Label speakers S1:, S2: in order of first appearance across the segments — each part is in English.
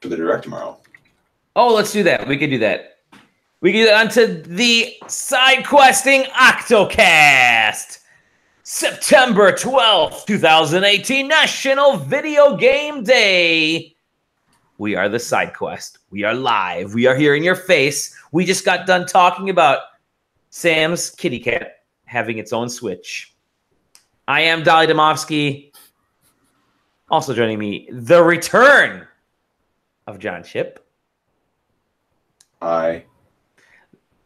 S1: for the direct tomorrow.
S2: Oh, let's do that. We could do that. We can get onto the SideQuesting Octocast. September 12th, 2018, National Video Game Day. We are the SideQuest. We are live. We are here in your face. We just got done talking about Sam's kitty cat having its own Switch. I am Dolly Domofsky. Also joining me, the return of John Ship.
S1: Hi.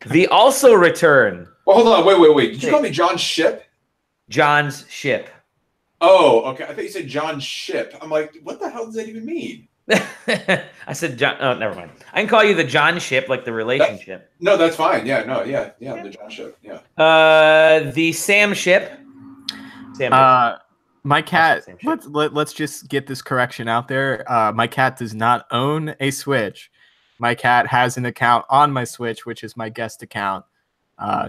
S2: The also return.
S1: Well, hold on. Wait. Did you call me John Ship?
S2: John's Ship.
S1: Oh, okay. I thought you said John Ship. I'm like, what the hell does that even mean?
S2: I said John. Oh, never mind. I can call you the John Ship, like the relationship.
S1: No, that's fine. Yeah, the John Ship. Yeah.
S2: The Sam Ship.
S3: My cat. Let's just get this correction out there. My cat does not own a Switch. My cat has an account on my Switch, which is my guest account.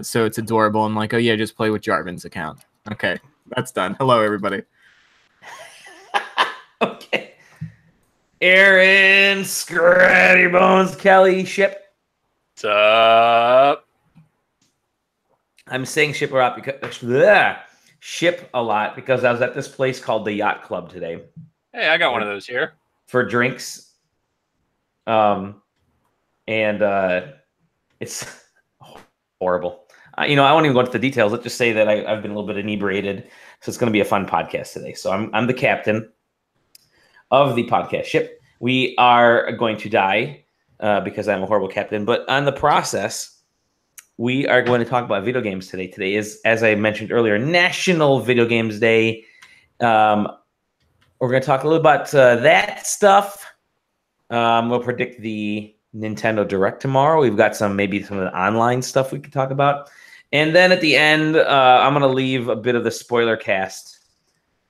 S3: So it's adorable. I'm like, oh yeah, just play with Jarvin's account. Okay, that's done. Hello, everybody.
S2: Okay. Aaron Scratty Bones Kelly Ship.
S4: What's up?
S2: I'm saying ship a lot because ship a lot because I was at this place called the Yacht Club today.
S4: Hey, I got one of those here
S2: for drinks. It's horrible. I won't even go into the details. Let's just say that I've been a little bit inebriated, so it's going to be a fun podcast today. So I'm the captain of the podcast ship. We are going to die because I'm a horrible captain. But on the process, we are going to talk about video games today. Today is, as I mentioned earlier, National Video Games Day. We're going to talk a little about that stuff. We'll predict the Nintendo Direct tomorrow. We've got maybe some of the online stuff we could talk about. And then at the end, I'm going to leave a bit of the spoiler cast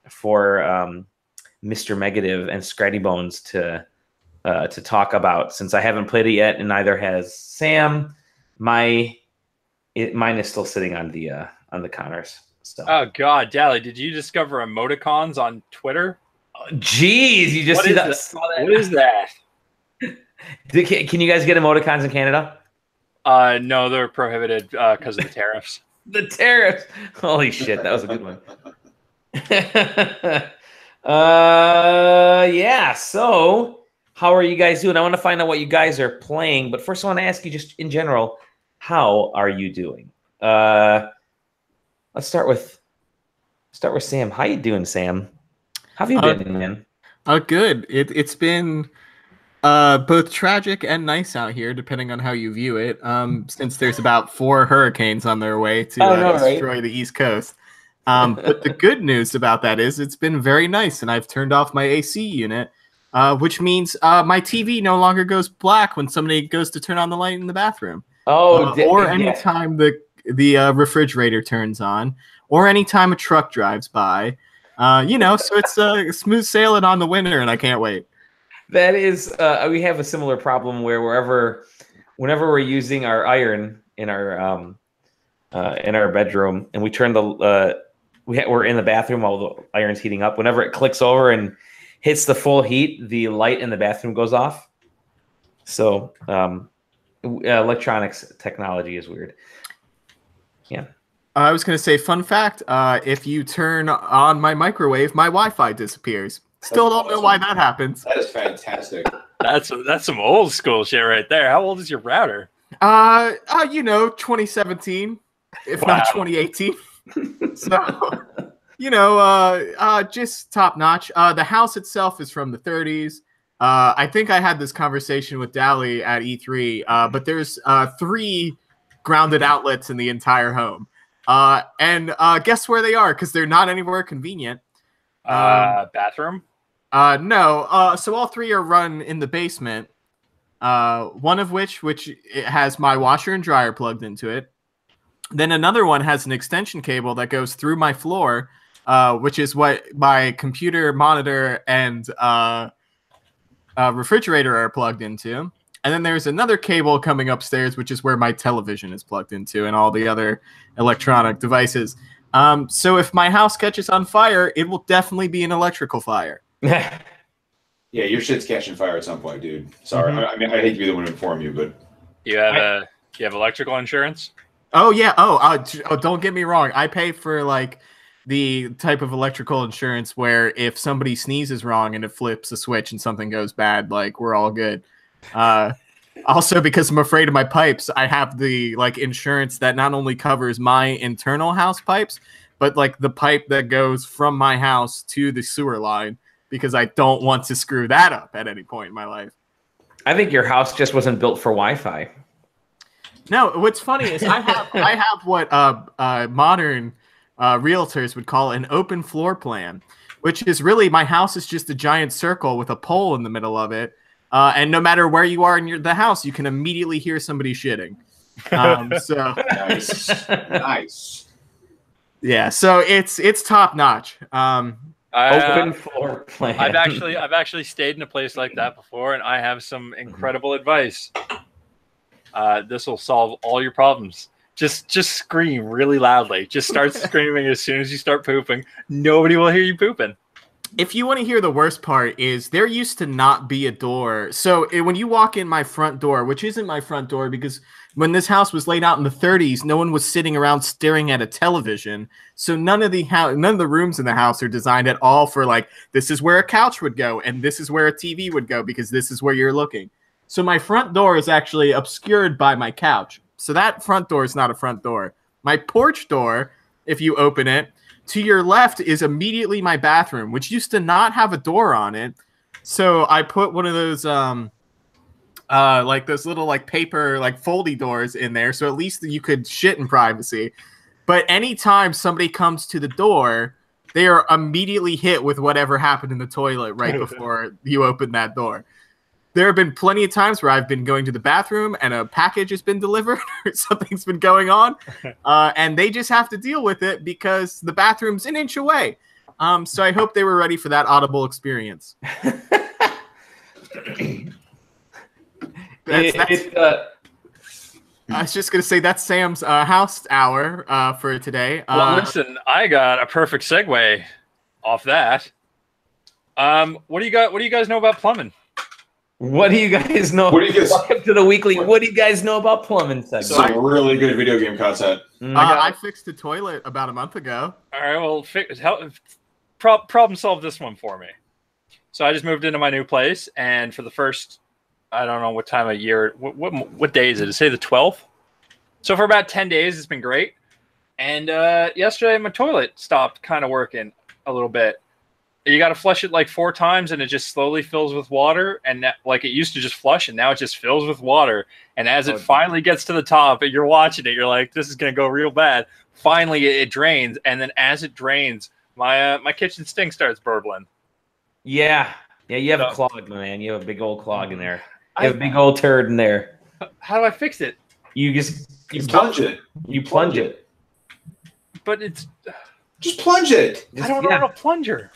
S2: for Mr. Megative and Scratty Bones to talk about, since I haven't played it yet, and neither has Sam. Mine is still sitting on the counters. So.
S4: Oh God, Dally, did you discover emoticons on Twitter?
S2: Jeez, you just see that?
S4: What is that?
S2: Can you guys get emoticons in Canada?
S4: No, they're prohibited because of the tariffs.
S2: The tariffs. Holy shit, that was a good one. Yeah, so how are you guys doing? I want to find out what you guys are playing, but first I want to ask you just in general, how are you doing? Let's start with Sam. How you doing, Sam? How have you been, man?
S3: Good. It's been both tragic and nice out here, depending on how you view it. Since there's about 4 hurricanes on their way to destroy the East Coast. But the good news about that is it's been very nice, and I've turned off my AC unit, which means my TV no longer goes black when somebody goes to turn on the light in the bathroom. Or anytime the refrigerator turns on, or anytime a truck drives by. So it's smooth sailing on the winter, and I can't wait.
S2: That is, we have a similar problem where whenever we're using our iron in our bedroom, and we turn we're in the bathroom while the iron's heating up. Whenever it clicks over and hits the full heat, the light in the bathroom goes off. So electronics technology is weird. Yeah.
S3: I was going to say, fun fact, if you turn on my microwave, my Wi-Fi disappears. Still don't know why that happens.
S1: That is fantastic.
S4: That's some old school shit right there. How old is your router?
S3: 2017, if not 2018. So, just top notch. The house itself is from the 30s. I think I had this conversation with Dally at E3, but there's 3 grounded outlets in the entire home. And guess where they are? Because they're not anywhere convenient.
S4: Bathroom?
S3: No. So all 3 are run in the basement. One of which it has my washer and dryer plugged into it. Then another one has an extension cable that goes through my floor, which is what my computer, monitor, and refrigerator are plugged into. And then there's another cable coming upstairs, which is where my television is plugged into and all the other electronic devices. So if my house catches on fire, it will definitely be an electrical fire.
S1: Yeah, your shit's catching fire at some point, dude. Sorry. I mean, I hate to be the one to inform you, but
S4: you have electrical insurance?
S3: Oh yeah. Don't get me wrong. I pay for like the type of electrical insurance where if somebody sneezes wrong and it flips a switch and something goes bad, like we're all good. Also, because I'm afraid of my pipes, I have the like insurance that not only covers my internal house pipes, but like the pipe that goes from my house to the sewer line, because I don't want to screw that up at any point in my life.
S2: I think your house just wasn't built for Wi-Fi.
S3: No, what's funny is I have what modern realtors would call an open floor plan, which is really my house is just a giant circle with a pole in the middle of it. And no matter where you are in the house, you can immediately hear somebody shitting. So
S1: nice.
S3: Yeah, so it's top notch.
S2: Open floor plan.
S4: I've actually stayed in a place like that before, and I have some incredible advice. This will solve all your problems. Just scream really loudly. Just start screaming as soon as you start pooping. Nobody will hear you pooping.
S3: If you want to hear the worst part is there used to not be a door. So when you walk in my front door, which isn't my front door because when this house was laid out in the 30s, no one was sitting around staring at a television. So none of the rooms in the house are designed at all for like, this is where a couch would go and this is where a TV would go because this is where you're looking. So my front door is actually obscured by my couch. So that front door is not a front door. My porch door, if you open it, to your left is immediately my bathroom, which used to not have a door on it. So I put one of those like those little like paper like foldy doors in there, so at least you could shit in privacy. But anytime somebody comes to the door, they are immediately hit with whatever happened in the toilet right before you open that door. There have been plenty of times where I've been going to the bathroom and a package has been delivered or something's been going on, and they just have to deal with it because the bathroom's an inch away. So I hope they were ready for that audible experience. I was just going to say that's Sam's house hour for today.
S4: Well, listen, I got a perfect segue off that. What do you guys know about plumbing?
S2: What do you guys know? Welcome to the weekly. What do you guys know about plumbing segment?
S1: Some really good video game content.
S3: I fixed the toilet about a month ago.
S4: All right, well, problem solve this one for me. So I just moved into my new place, and for the first, I don't know what time of year, what day is it? Say the 12th. So for about 10 days, it's been great. And yesterday, my toilet stopped kind of working a little bit. You got to flush it like 4 times, and it just slowly fills with water. And like it used to just flush, and now it just fills with water. And as it finally gets to the top, and you're watching it, you're like, "This is gonna go real bad." Finally, it drains, and then as it drains, my kitchen sink starts burbling.
S2: Yeah, you have a clog, man. You have a big old clog in there. You have a big old turd in there.
S4: How do I fix it?
S2: You
S1: plunge it.
S2: You plunge it.
S4: But it's
S1: just plunge it.
S4: I don't know how to plunger.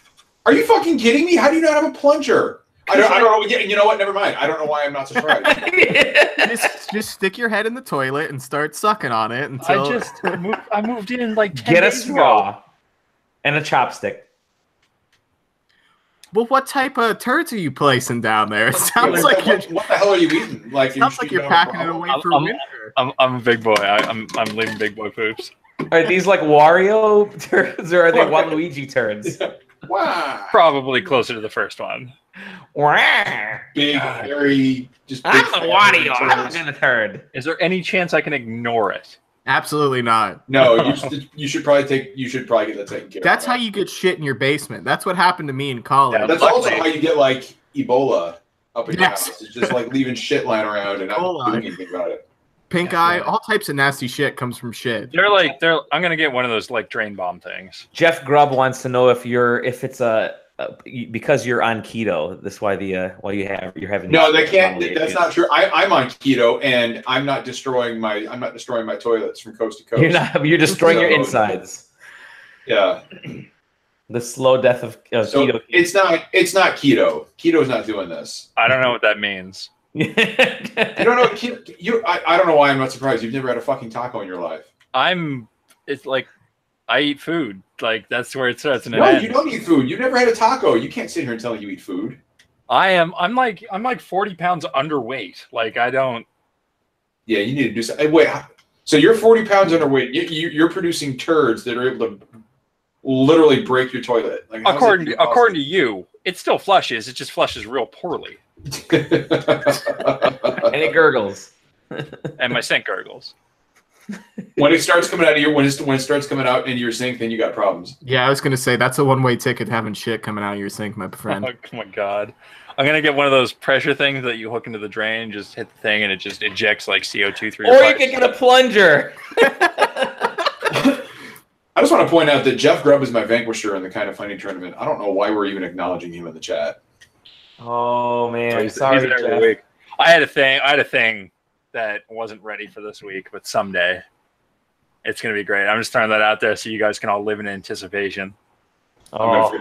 S1: Are you fucking kidding me? How do you not have a plunger? I don't know. You know what? Never mind. I don't know why I'm not surprised.
S3: just stick your head in the toilet and start sucking on it until
S4: I moved in like 10
S2: get a
S4: days
S2: straw
S4: ago.
S2: and a chopstick.
S3: Well, what type of turds are you placing down there? It sounds like
S1: what the hell are you eating? Like
S3: sounds like you're packing it away for winter.
S4: I'm a big boy. I'm leaving big boy poops.
S2: Are these like Wario turds or are they Waluigi turds?
S1: Wow.
S4: Probably closer to the first one.
S1: Big, hairy, just big.
S2: I'm a Wario. I'm gonna turd.
S4: Is there any chance I can ignore it?
S3: Absolutely not.
S1: No, you should probably get that taken care of.
S3: That's how you get shit in your basement. That's what happened to me in college.
S1: Yeah, that's also how you get like Ebola up in your house. It's just like leaving shit lying around and not doing anything about it.
S3: Pink eye, all types of nasty shit comes from shit.
S4: I'm gonna get one of those like drain bomb things.
S2: Jeff Grubb wants to know if it's because you're on keto. That's why you're having.
S1: No, they can't. That's not true. I'm on keto, and I'm not destroying my toilets from coast to coast.
S2: You're destroying your insides.
S1: Yeah.
S2: The slow death of keto.
S1: It's not keto. Keto's not doing this.
S4: I don't know what that means.
S1: You don't know keto. I don't know why I'm not surprised. You've never had a fucking taco in your life.
S4: It's like I eat food. Like that's where it starts and it
S1: No,
S4: ends.
S1: you don't eat food. You've never had a taco. You can't sit here and tell me you eat food.
S4: I'm like 40 pounds underweight. Like I don't.
S1: Yeah, you need to do something. Wait, so you're 40 pounds underweight. You're producing turds that are able to literally break your toilet. Like,
S4: according to you, it still flushes. It just flushes real poorly.
S2: And it gurgles.
S4: And my sink gurgles.
S1: When it starts coming out of when it starts coming out in your sink, then you got problems.
S3: Yeah, I was gonna say that's a one-way ticket having shit coming out of your sink, my friend.
S4: Oh my god. I'm gonna get one of those pressure things that you hook into the drain, just hit the thing, and it just ejects like CO2 through your
S2: Or
S4: pipes.
S2: you can get a plunger.
S1: I just want to point out that Jeff Grubb is my vanquisher in the Kind of Funny tournament. I don't know why we're even acknowledging him in the chat.
S2: Oh man,
S4: he's
S2: sorry,
S4: there every
S2: Jeff.
S4: week. I had a thing that wasn't ready for this week, but someday it's gonna be great. I'm just throwing that out there so you guys can all live in anticipation.
S1: I'll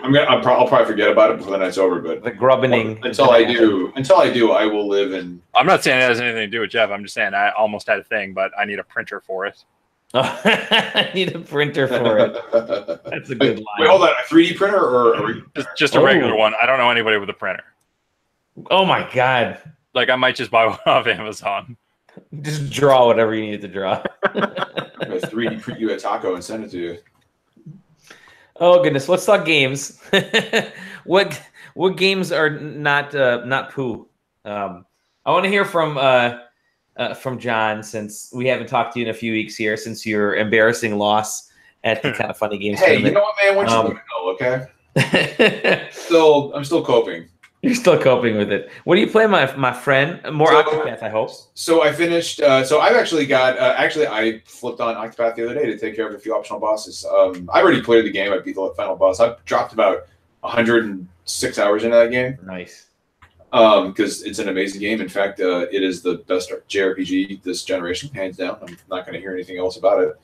S1: probably forget about it before the night's over. But
S2: the grubbening.
S1: Until I do, I will live in.
S4: I'm not saying it has anything to do with Jeff. I'm just saying I almost had a thing, but I need a printer for it.
S2: I need a printer for it. That's a good line.
S1: Wait, hold on. A 3D printer or
S4: just a regular one? I don't know anybody with a printer.
S2: Oh my god!
S4: Like I might just buy one off Amazon.
S2: Just draw whatever you need to draw.
S1: 3D print you a taco and send it to you.
S2: Oh goodness, let's talk games. What games are not poo? I want to hear from John, since we haven't talked to you in a few weeks here since your embarrassing loss at the Kind of Funny Games.
S1: Hey, you know what, man? What you know, okay? I'm still coping.
S2: You're still coping with it. What do you play, my friend? More Octopath, I hope.
S1: So I finished. So I've actually got. I flipped on Octopath the other day to take care of a few optional bosses. I already played the game. I beat the final boss. I've dropped about 106 hours into that game.
S2: Nice.
S1: Because it's an amazing game. In fact, it is the best JRPG this generation, hands down. I'm not going to hear anything else about it.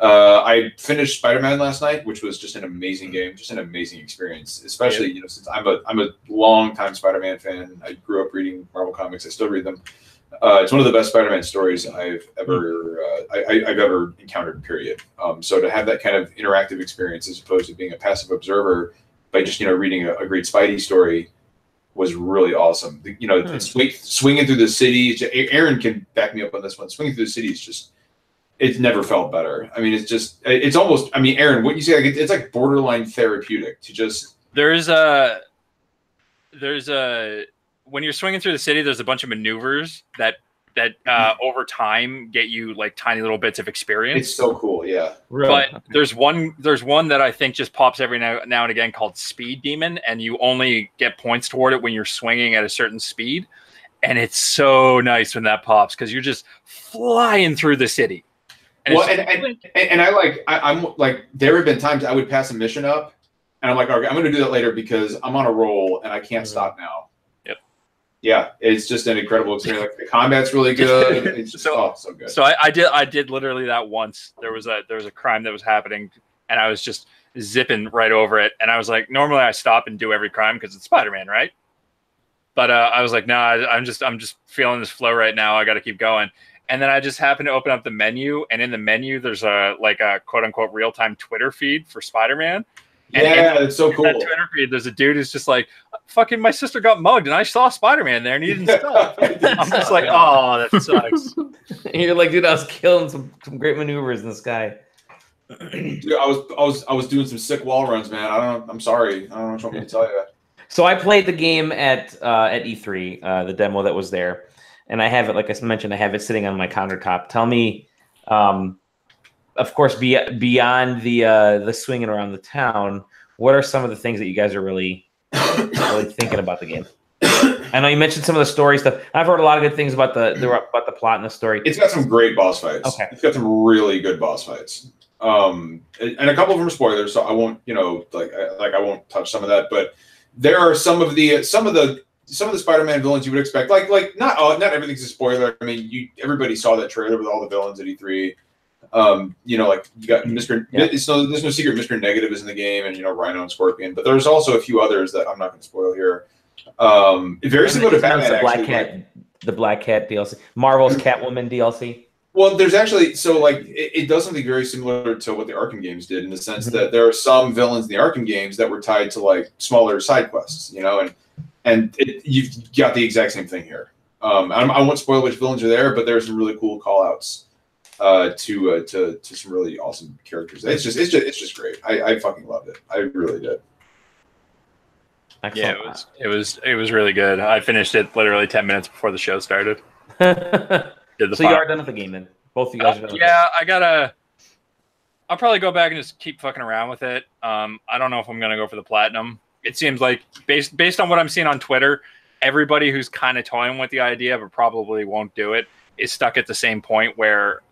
S1: I finished Spider-Man last night, which was just an amazing game, just an amazing experience. Especially, since I'm a long-time Spider-Man fan. I grew up reading Marvel comics. I still read them. It's one of the best Spider-Man stories I've ever encountered. Period. So to have that kind of interactive experience, as opposed to being a passive observer by just reading a great Spidey story, was really awesome. Swinging through the city. Aaron can back me up on this one. Swinging through the city is just. It's never felt better. I mean, it's almost, Aaron, what you say, it's like borderline therapeutic to just.
S4: There's when you're swinging through the city, there's a bunch of maneuvers that over time get you like tiny little bits of experience.
S1: It's so cool. Yeah.
S4: Really? But there's one that I think just pops every now and again called Speed Demon. And you only get points toward it when you're swinging at a certain speed. And it's so nice when that pops, because you're just flying through the city. And
S1: I'm like, there have been times I would pass a mission up, and I'm like, okay, I'm going to do that later because I'm on a roll and I can't stop now.
S4: Yep.
S1: Yeah, it's just an incredible experience. Like, the combat's really good. It's just, so good.
S4: So I did literally that once. There was a crime that was happening, and I was just zipping right over it. And I was like, normally I stop and do every crime because it's Spider-Man, right? But I was like, nah, I'm just feeling this flow right now. I got to keep going. And then I just happened to open up the menu, and in the menu, there's a quote unquote real time Twitter feed for Spider-Man.
S1: Yeah, it's so cool.
S4: That Twitter feed, there's a dude who's just like, fucking, my sister got mugged, and I saw Spider-Man there, and he didn't stop. I'm just like, oh, that sucks.
S2: You're like, dude, I was killing some great maneuvers in the sky.
S1: Dude, I was doing some sick wall runs, man. I'm sorry. I don't know what you want me to tell you.
S2: So I played the game at E3, the demo that was there. And I have it, like I mentioned, I have it sitting on my countertop. Tell me, of course, beyond the swinging around the town, what are some of the things that you guys are really thinking about the game? I know you mentioned some of the story stuff. I've heard a lot of good things about the plot and the story.
S1: It's got some great boss fights.
S2: Okay.
S1: It's got some really good boss fights. And a couple of them are spoilers, so I won't, I won't touch some of that. But there are some of the Spider-Man villains you would expect. Like not everything's a spoiler. I mean, everybody saw that trailer with all the villains at E3. You got Mr. Yeah. There's no secret Mr. Negative is in the game, and Rhino and Scorpion. But there's also a few others that I'm not going to spoil here. Very similar to Batman.
S2: The Black Cat DLC, Marvel's Catwoman DLC.
S1: Well, there's actually it does something very similar to what the Arkham games did, in the sense that there are some villains in the Arkham games that were tied to smaller side quests, and And you've got the exact same thing here. I won't spoil which villains are there, but there's some really cool call outs to some really awesome characters. It's just great. I fucking loved it. I really did.
S2: Excellent.
S4: Yeah, it was really good. I finished it literally 10 minutes before the show started.
S2: So you are done with the game then? Both of you guys are done.
S4: Yeah, I'll probably go back and just keep fucking around with it. I don't know if I'm gonna go for the platinum. It seems like based on what I'm seeing on Twitter, everybody who's kind of toying with the idea but probably won't do it is stuck at the same point where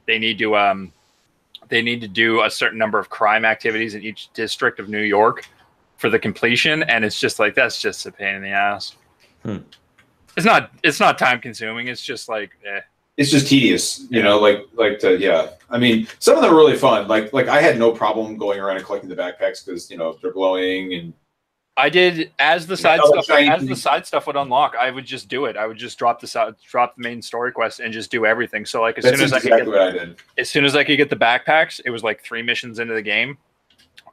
S4: they need to do a certain number of crime activities in each district of New York for the completion, and it's just like that's just a pain in the ass. It's not time consuming. It's just like
S1: it's just tedious, you know, yeah. I mean, some of them are really fun. Like I had no problem going around and collecting the backpacks because, you know, they're glowing. And
S4: I did as the side stuff would unlock, I would just do it. I would just drop the main story quest and just do everything. So like as soon as I could get the backpacks, it was like 3 missions into the game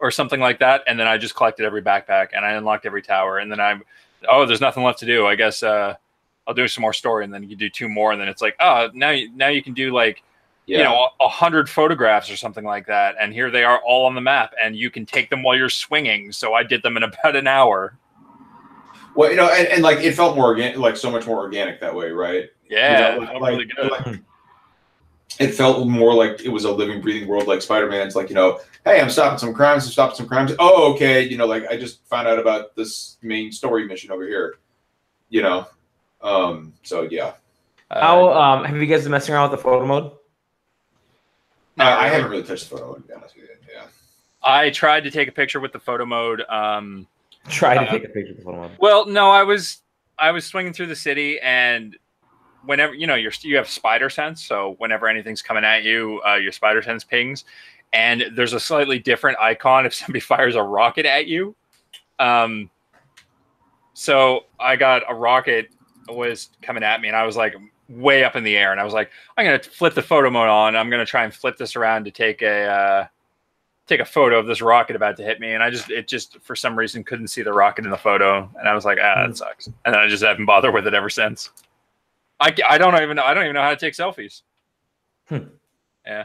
S4: or something like that, and then I just collected every backpack and I unlocked every tower, and then there's nothing left to do. I guess I'll do some more story, and then you do 2 more, and then it's like, now you can do like, you know, 100 photographs or something like that, and here they are all on the map, and you can take them while you're swinging. So I did them in about an hour.
S1: Well, you know, and like it felt more organic, like so much more organic that way, right?
S4: Yeah,
S1: you know,
S4: really good.
S1: It felt more like it was a living, breathing world, like Spider-Man. It's like, you know, hey, I'm stopping some crimes. Oh, okay. You know, like I just found out about this main story mission over here. You know. So yeah.
S2: How have you guys been messing around with the photo mode?
S1: I haven't really touched the photo mode, to be honest with you. Yeah.
S4: I tried to take a picture with the photo mode.
S2: Take a picture with the photo mode.
S4: Well, no, I was swinging through the city, and whenever you have spider sense, so whenever anything's coming at you, your spider sense pings, and there's a slightly different icon if somebody fires a rocket at you. So I got a rocket was coming at me, and I was like way up in the air, and I was like, I'm gonna flip the photo mode on. I'm gonna try and flip this around to take a photo of this rocket about to hit me, and it just for some reason couldn't see the rocket in the photo, and I was like, that sucks, and I just haven't bothered with it ever since. I don't even know how to take selfies. Yeah,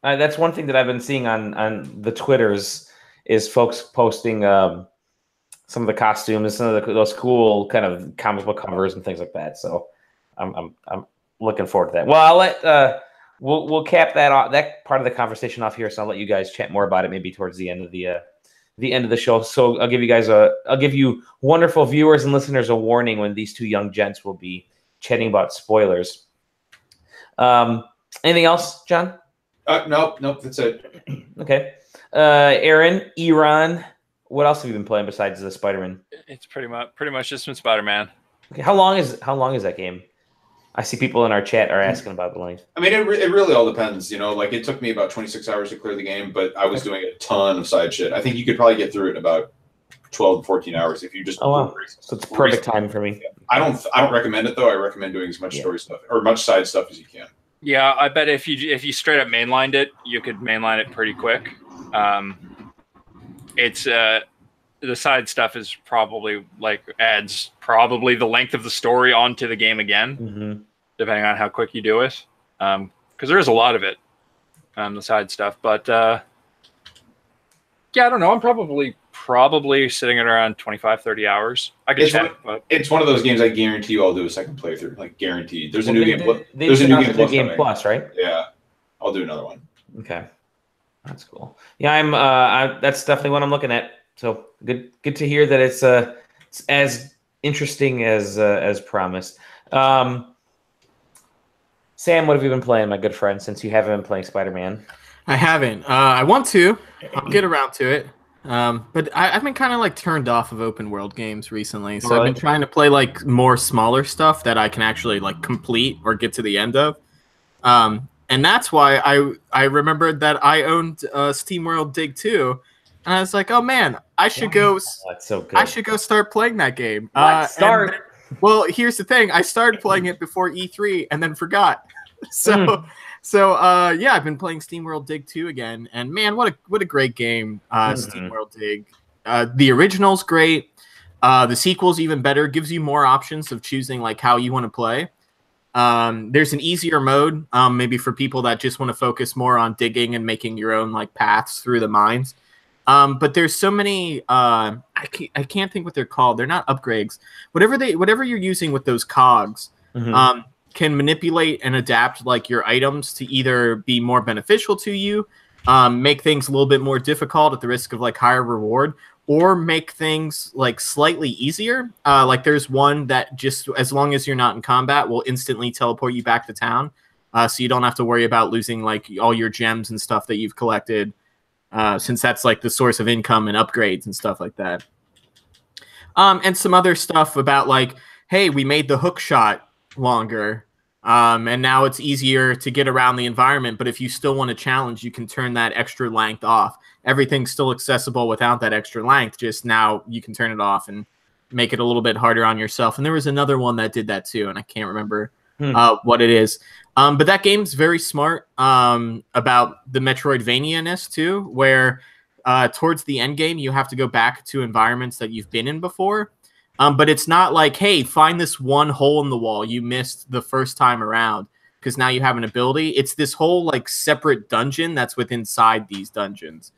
S2: that's one thing that I've been seeing on the Twitters is folks posting some of the costumes, some of those cool kind of comic book covers and things like that. So I'm looking forward to that. Well, I'll let we'll cap that part of the conversation off here. So I'll let you guys chat more about it maybe towards the end of the show. So I'll give you wonderful viewers and listeners a warning when these 2 young gents will be chatting about spoilers. Anything else, John?
S1: Nope, that's it.
S2: Okay. Aaron, Iran, what else have you been playing besides the Spider-Man?
S4: It's pretty much just been Spider-Man.
S2: Okay, how long is that game? I see people in our chat are asking about the length.
S1: I mean, it really all depends. You know, like it took me about 26 hours to clear the game, but I was doing a ton of side shit. I think you could probably get through it in about 12 to 14 hours if you just.
S2: Oh wow! So it's perfect time for me.
S1: I don't recommend it though. I recommend doing as much story stuff or much side stuff as you can.
S4: Yeah, I bet if you straight up mainlined it, you could mainline it pretty quick. It's the side stuff is probably adds probably the length of the story onto the game again, depending on how quick you do it. Because there is a lot of it, the side stuff. But yeah, I don't know. I'm probably sitting at around 25, 30 hours. I could check, but
S1: it's one of those games I guarantee you I'll do a second playthrough, like guaranteed. There's a new game.
S2: There's a new game plus, right?
S1: Yeah, I'll do another one.
S2: Okay. That's cool. Yeah, that's definitely what I'm looking at. So good to hear that it's as interesting as promised. Sam, what have you been playing, my good friend, since you haven't been playing Spider-Man?
S3: I haven't. I want to. I'll get around to it. But I've been kind of turned off of open world games recently. So I've been trying to play more smaller stuff that I can actually complete or get to the end of. And that's why I remembered that I owned SteamWorld Dig 2, and I was like, "Oh man, I should go.
S2: That's so good.
S3: I should go start playing that game."
S2: Well,
S3: here's the thing: I started playing it before E3 and then forgot. So yeah, I've been playing SteamWorld Dig 2 again, and man, what a great game! SteamWorld Dig. the original's great. The sequel's even better. Gives you more options of choosing like how you want to play. There's an easier mode, maybe for people that just want to focus more on digging and making your own like paths through the mines. But there's so many. I can't think what they're called. They're not upgrades. Whatever you're using with those cogs. Can manipulate and adapt like your items to either be more beneficial to you, make things a little bit more difficult at the risk of like higher reward, or make things like slightly easier. Like there's one that just as long as you're not in combat will instantly teleport you back to town, so you don't have to worry about losing like all your gems and stuff that you've collected, since that's like the source of income and upgrades and stuff like that. And some other stuff about like, hey, we made the hook shot longer. And now it's easier to get around the environment. But if you still want to challenge, you can turn that extra length off. Everything's still accessible without that extra length. Just now you can turn it off and make it a little bit harder on yourself. And there was another one that did that too, and I can't remember what it is. But that game's very smart about the Metroidvania-ness too, where towards the end game, you have to go back to environments that you've been in before. But it's not like, hey, find this one hole in the wall you missed the first time around because now you have an ability. It's this whole like separate dungeon that's within inside these dungeons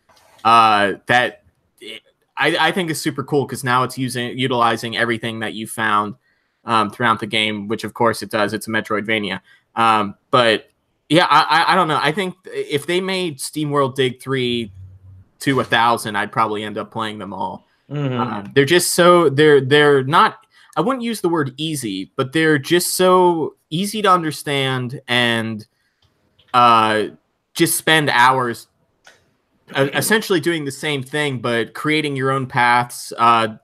S3: that I think is super cool because now it's utilizing everything that you found throughout the game, which of course it does. It's a Metroidvania. But yeah, I don't know. I think if they made SteamWorld Dig 3 to 1,000, I'd probably end up playing them all. They're just so they're not, I wouldn't use the word easy, but they're just so easy to understand and just spend hours essentially doing the same thing, but creating your own paths,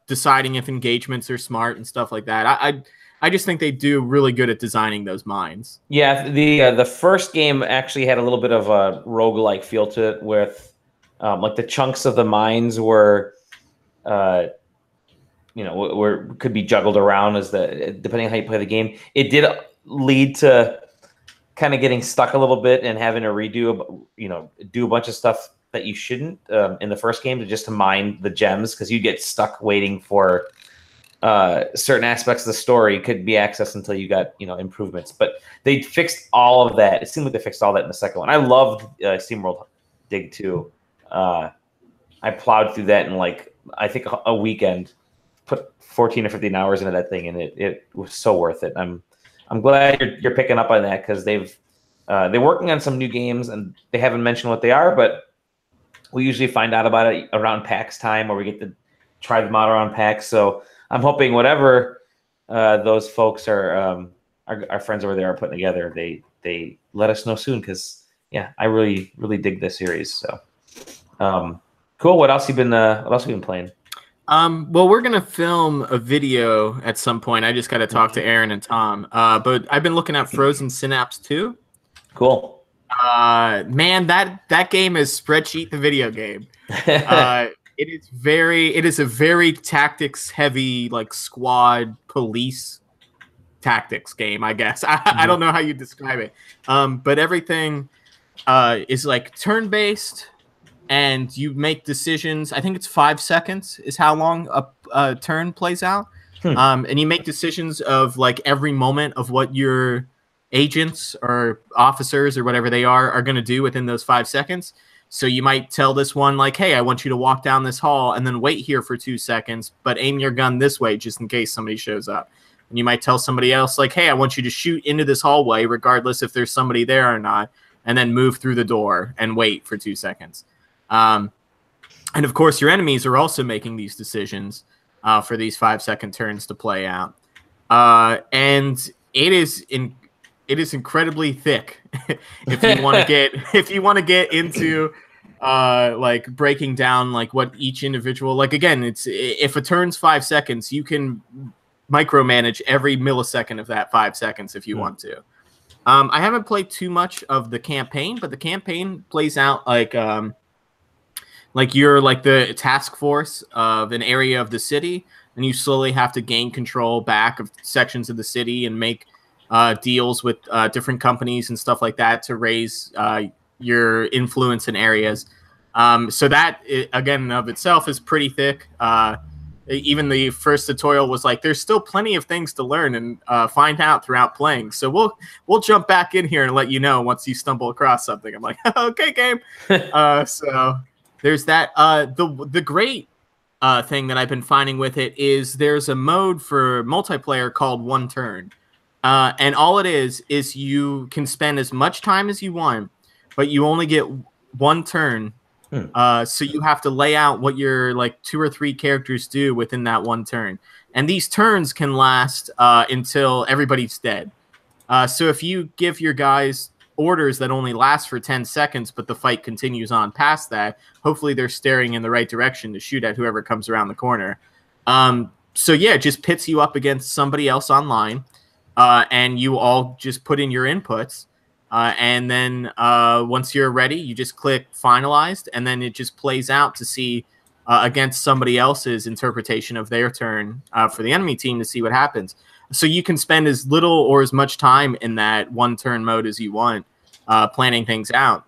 S3: deciding if engagements are smart and stuff like that. I just think they do really good at designing those mines. Yeah,
S2: the first game actually had a little bit of a roguelike feel to it with like the chunks of the mines were could be juggled around as depending on how you play the game. It did lead to kind of getting stuck a little bit and having to redo, do a bunch of stuff that you shouldn't in the first game to mine the gems, because you get stuck waiting for certain aspects of the story could be accessed until you got improvements. But they fixed all of that. It seemed like they fixed all that in the second one. I loved SteamWorld Dig 2. I plowed through that in I think a weekend, put 14 or 15 hours into that thing, and it was so worth it. I'm glad you're picking up on that, because they're working on some new games, and they haven't mentioned what they are, but we usually find out about it around PAX time, or we get to try them out around PAX. So I'm hoping whatever those folks our friends over there are putting together, they let us know soon, because yeah, I really dig this series. So cool. What else have you been playing?
S3: Well, we're gonna film a video at some point. I just got to talk to Aaron and Tom. But I've been looking at Frozen Synapse 2.
S2: Cool.
S3: Man, that game is Spreadsheet the video game. It is a very tactics heavy, like squad police tactics game, I guess. I don't know how you describe it. But everything is like turn based, and you make decisions. I think it's 5 seconds is how long a turn plays out. And you make decisions of like every moment of what your agents or officers or whatever they are going to do within those 5 seconds. So you might tell this one, like, hey, I want you to walk down this hall and then wait here for 2 seconds, but aim your gun this way just in case somebody shows up. And you might tell somebody else, like, hey, I want you to shoot into this hallway regardless if there's somebody there or not, and then move through the door and wait for 2 seconds. And of course, your enemies are also making these decisions for these 5-second turns to play out. And it is incredibly thick if you want to get into like breaking down like what each individual, like, again, it's if a turn's 5 seconds, you can micromanage every millisecond of that 5 seconds if you want to. I haven't played too much of the campaign, but the campaign plays out like you're like the task force of an area of the city, and you slowly have to gain control back of sections of the city and make deals with different companies and stuff like that to raise your influence in areas. So that, again, in of itself is pretty thick. Even the first tutorial was like, there's still plenty of things to learn and find out throughout playing. So we'll jump back in here and let you know once you stumble across something. I'm like, okay, game. So there's that. The great thing that I've been finding with it is there's a mode for multiplayer called One Turn. And all it is you can spend as much time as you want, but you only get one turn. So you have to lay out what your like 2 or 3 characters do within that one turn. And these turns can last until everybody's dead. So if you give your guys orders that only last for 10 seconds, but the fight continues on past that, hopefully they're staring in the right direction to shoot at whoever comes around the corner. So yeah, it just pits you up against somebody else online. And you all just put in your inputs. And then once you're ready, you just click finalized, and then it just plays out to see against somebody else's interpretation of their turn for the enemy team to see what happens. So you can spend as little or as much time in that one turn mode as you want, planning things out.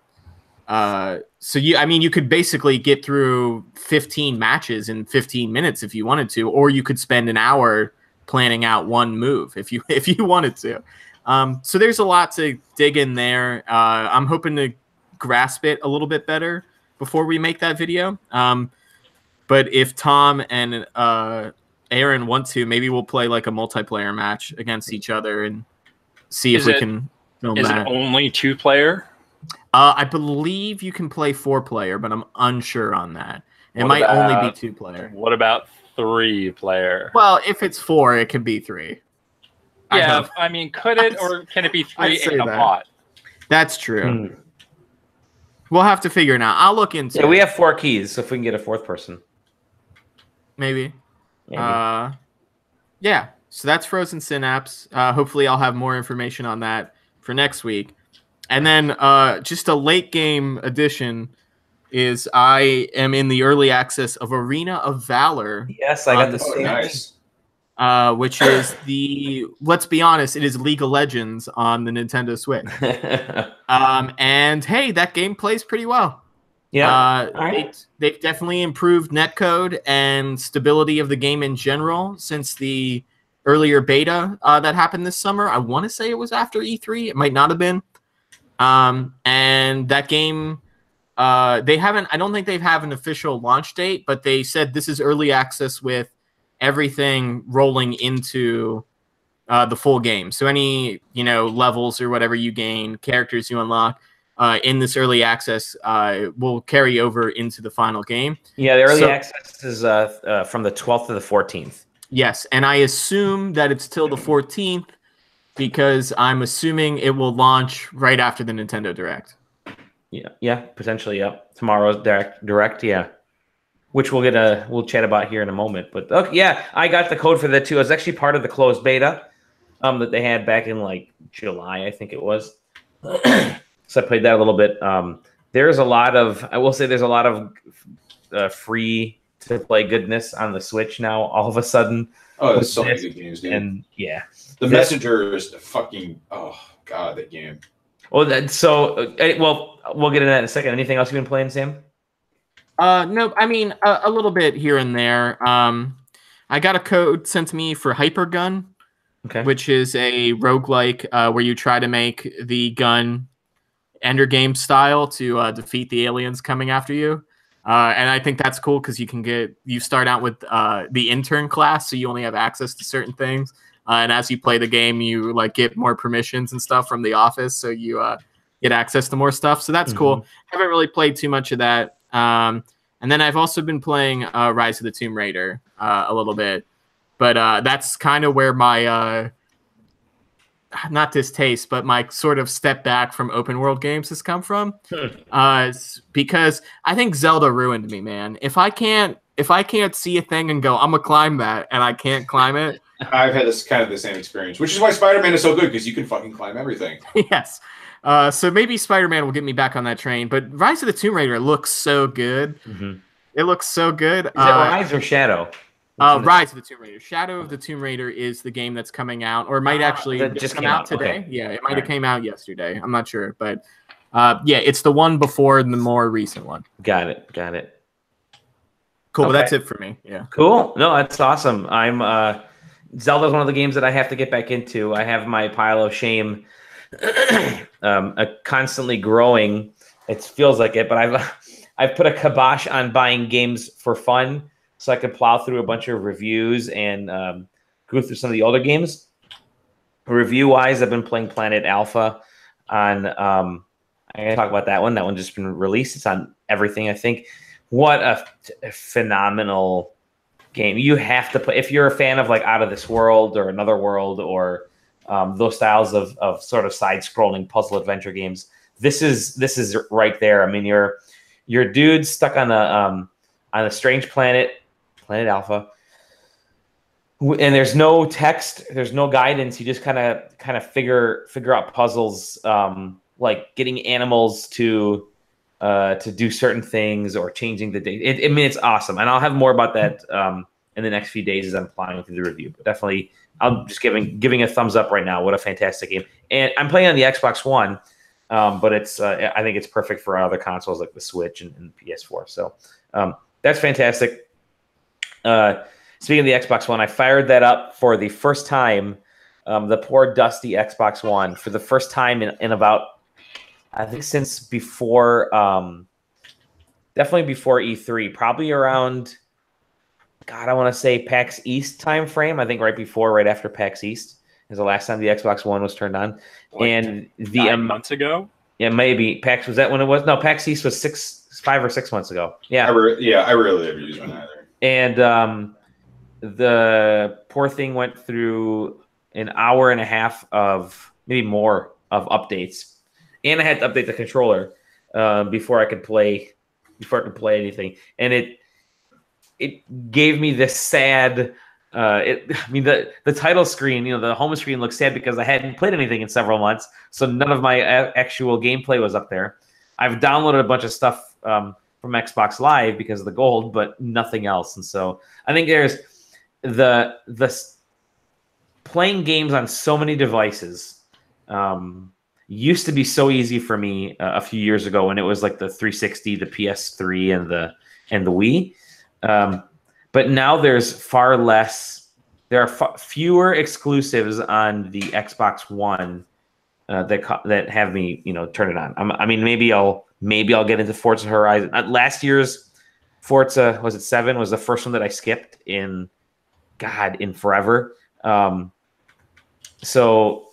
S3: So you could basically get through 15 matches in 15 minutes if you wanted to, or you could spend an hour planning out one move if you wanted to. So there's a lot to dig in there. I'm hoping to grasp it a little bit better before we make that video. But if Tom and Aaron want to, maybe we'll play like a multiplayer match against each other and see if we can film that.
S4: Is it only 2-player?
S3: I believe you can play 4-player, but I'm unsure on that. It might only be 2-player.
S4: What about 3-player?
S3: Well, if it's 4, it could be 3.
S4: Yeah, I mean, could it, or can it be 3 and a bot?
S3: That's true. We'll have to figure it out. I'll look into it.
S2: Yeah, we have 4 keys, so if we can get a 4th person.
S3: Maybe. Yeah, so that's Frozen Synapse. Hopefully I'll have more information on that for next week. And then just a late game addition is I am in the early access of Arena of Valor.
S2: Yes, I got the same.
S1: Nice.
S3: Which is let's be honest, it is League of Legends on the Nintendo Switch. And hey, that game plays pretty well.
S2: Yeah.
S3: They've definitely improved netcode and stability of the game in general since the earlier beta that happened this summer. I want to say it was after E3. It might not have been. And that game, I don't think they have an official launch date, but they said this is early access with everything rolling into the full game. So any levels or whatever you gain, characters you unlock in this early access will carry over into the final game.
S2: Yeah, the early access is from the 12th to the 14th.
S3: Yes, and I assume that it's till the 14th because I'm assuming it will launch right after the Nintendo Direct.
S2: Yeah, potentially. Yeah, tomorrow's direct. Yeah. Which we'll chat about here in a moment. But okay, yeah, I got the code for that too. It was actually part of the closed beta that they had back in like July, I think it was. So I played that a little bit. There's a lot of free to play goodness on the Switch now. All of a sudden,
S1: there's so many good games, dude.
S2: And yeah,
S1: the Messenger is fucking that game.
S2: Well, we'll get into that in a second. Anything else you've been playing, Sam?
S3: No, I mean, a little bit here and there. I got a code sent to me for Hypergun, which is a roguelike where you try to make the gun Ender Game style to defeat the aliens coming after you. And I think that's cool because you start out with the intern class, so you only have access to certain things. And as you play the game, you get more permissions and stuff from the office, so you get access to more stuff. So that's cool. Haven't really played too much of that. And then I've also been playing Rise of the Tomb Raider a little bit, but that's kind of where my not distaste, but my sort of step back from open world games has come from. Because I think Zelda ruined me, man. If I can't see a thing and go, I'm gonna climb that, and I can't climb it.
S1: I've had this kind of the same experience, which is why Spider-Man is so good because you can fucking climb everything.
S3: Yes. So maybe Spider-Man will get me back on that train, but Rise of the Tomb Raider looks so good. It looks so good.
S2: Is it Rise or Shadow?
S3: Rise of the Tomb Raider. Shadow of the Tomb Raider is the game that's coming out, or might actually
S2: just
S3: come out today.
S2: Okay.
S3: Yeah, it might have came out yesterday. I'm not sure, but Yeah, it's the one before the more recent one.
S2: Got it. Got it.
S3: Cool, but that's it for me. Yeah.
S2: Cool. No, that's awesome. I'm Zelda's one of the games that I have to get back into. I have my pile of shame constantly growing. It feels like it, but I've put a kibosh on buying games for fun so I could plow through a bunch of reviews and go through some of the older games. Review-wise, I've been playing Planet Alpha on I'm going to talk about that one. That one just been released. It's on everything, I think. What a phenomenal game. You have to play if you're a fan of like Out of This World or Another World or those styles of sort of side-scrolling puzzle adventure games. This is right there. I mean, you're dudes stuck on a strange planet, Planet Alpha, and there's no text, there's no guidance. You just kind of figure out puzzles, like getting animals to do certain things or changing the date. I mean, it's awesome, and I'll have more about that in the next few days as I'm plowing through the review. But definitely, I'm just giving a thumbs up right now. What a fantastic game! And I'm playing on the Xbox One, but it's I think it's perfect for other consoles like the Switch and PS4. So that's fantastic. Speaking of the Xbox One, I fired that up for the first time. The poor dusty Xbox One for the first time in about, I think since before, definitely before E3, probably around, God, I want to say PAX East time frame. I think right after PAX East is the last time the Xbox One was turned on.
S4: Like
S2: and the
S4: 9 months ago?
S2: Yeah, maybe. PAX, was that when it was? No, PAX East was 5 or 6 months ago. Yeah.
S1: I rarely ever use one either.
S2: And the poor thing went through an hour and a half of maybe more of updates. And I had to update the controller before I could play anything. And it gave me this sad the title screen, the home screen looks sad because I hadn't played anything in several months. So none of my actual gameplay was up there. I've downloaded a bunch of stuff from Xbox Live because of the gold, but nothing else. And so I think there's the playing games on so many devices used to be so easy for me a few years ago when it was like the 360, the PS3, and the Wii. But now there's far less. There are fewer exclusives on the Xbox One that have me, turn it on. I mean, maybe I'll get into Forza Horizon. Last year's Forza, was it 7? Was the first one that I skipped in forever. So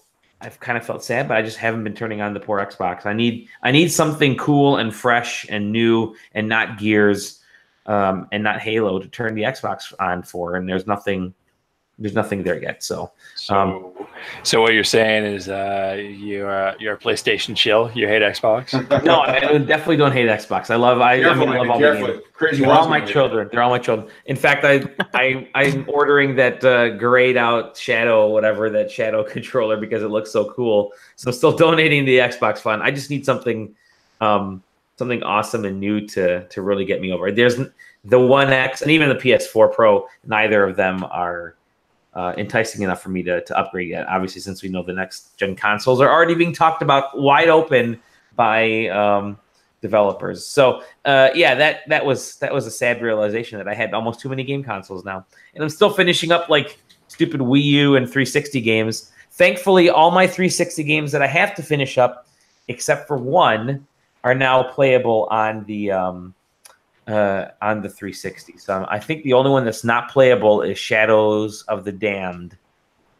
S2: I've kind of felt sad, but I just haven't been turning on the poor Xbox. I need something cool and fresh and new and not Gears and not Halo to turn the Xbox on for, and there's nothing there yet. So
S4: what you're saying is you're a PlayStation chill. You hate Xbox?
S2: No, I definitely don't hate Xbox. I love all the games. They're all my children. They're all my children. In fact, I'm ordering that grayed out Shadow controller because it looks so cool. So I'm still donating the Xbox fund. I just need something awesome and new to really get me over. There's the One X and even the PS4 Pro. Neither of them are enticing enough for me to upgrade yet. Obviously, since we know the next gen consoles are already being talked about wide open by developers. So that was a sad realization that I had almost too many game consoles now, and I'm still finishing up like stupid Wii U and 360 games. Thankfully, all my 360 games that I have to finish up, except for one, are now playable on the 360. So I think the only one that's not playable is Shadows of the Damned.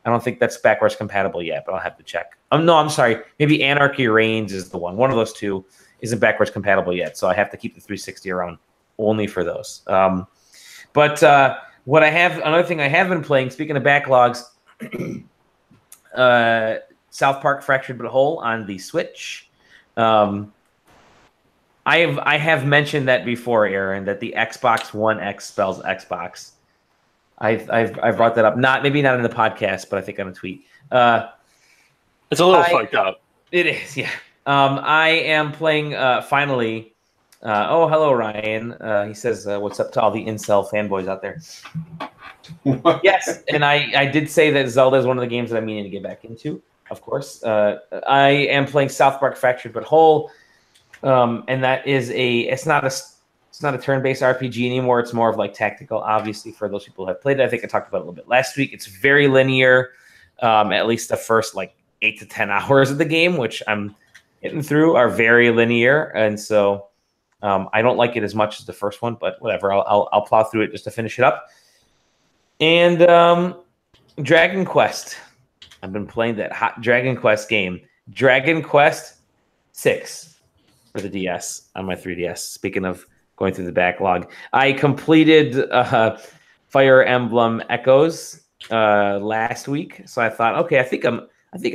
S2: I don't think that's backwards compatible yet, but I'll have to check. No, I'm sorry. Maybe Anarchy Reigns is the one. One of those two isn't backwards compatible yet, so I have to keep the 360 around only for those. But another thing I have been playing, speaking of backlogs, Southpark Fractured But Whole on the Switch. I have mentioned that before, Aaron, that the Xbox One X spells Xbox. I've brought that up. Maybe not in the podcast, but I think on a tweet.
S4: It's a little fucked up.
S2: It is, yeah. I am playing finally. Hello, Ryan. He says, "What's up to all the incel fanboys out there?" Yes, and I did say that Zelda is one of the games that I'm meaning to get back into. Of course, I am playing Southpark Fractured But Whole. and that is it's not a turn-based RPG anymore. It's more of like tactical. Obviously, for those people who have played it, I think I talked about it a little bit last week. It's very linear, at least the first like 8 to 10 hours of the game, which I'm hitting through, are very linear, and so I don't like it as much as the first one, but whatever. I'll plow through it just to finish it up. And Dragon Quest. I've been playing that hot Dragon Quest game, Dragon Quest 6 for the DS on my 3DS. Speaking of going through the backlog, I completed Fire Emblem Echoes last week, so I thought, okay, I think I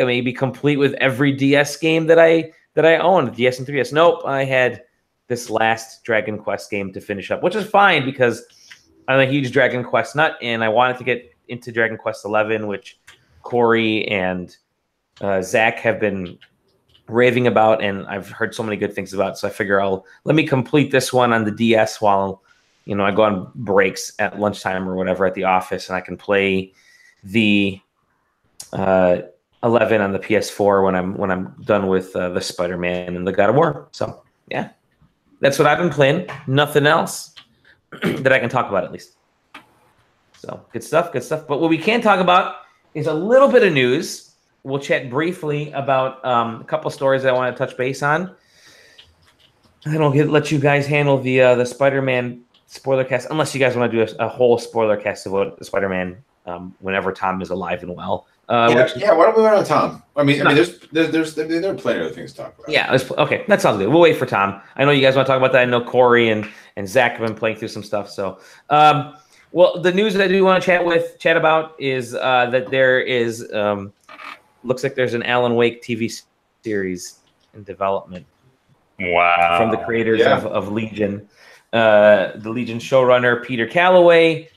S2: may be complete with every DS game that I owned, DS and 3DS. Nope, I had this last Dragon Quest game to finish up, which is fine because I'm a huge Dragon Quest nut, and I wanted to get into Dragon Quest 11, which Corey and Zach have been raving about, and I've heard so many good things about. So I figure let me complete this one on the DS while I go on breaks at lunchtime or whatever at the office, and I can play the 11 on the PS4 when I'm done with the Spider-Man and the God of War. So yeah, that's what I've been playing. Nothing else that I can talk about, at least. So good stuff. But what we can talk about is a little bit of news. We'll chat briefly about a couple stories that I want to touch base on. I don't let you guys handle the Spider-Man spoiler cast, unless you guys want to do a whole spoiler cast about Spider-Man whenever Tom is alive and well.
S1: Why don't we wait on Tom? I mean, there are plenty of other things to talk about.
S2: Yeah, okay, that sounds good. We'll wait for Tom. I know you guys want to talk about that. I know Corey and Zach have been playing through some stuff. So, well, the news that I do want to chat about is that there is looks like there's an Alan Wake TV series in development.
S4: Wow!
S2: From the creators of Legion, the Legion showrunner Peter Calloway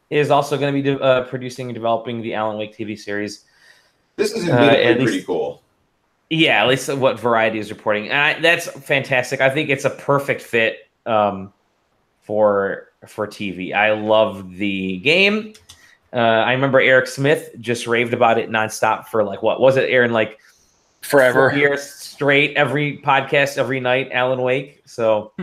S2: is also going to be producing and developing the Alan Wake TV series.
S1: This is pretty cool.
S2: Yeah, at least what Variety is reporting. That's fantastic. I think it's a perfect fit for TV. I love the game. I remember Eric Smith just raved about it nonstop for like, what was it, Aaron? Like
S4: forever.
S2: 4 years straight, every podcast, every night, Alan Wake. So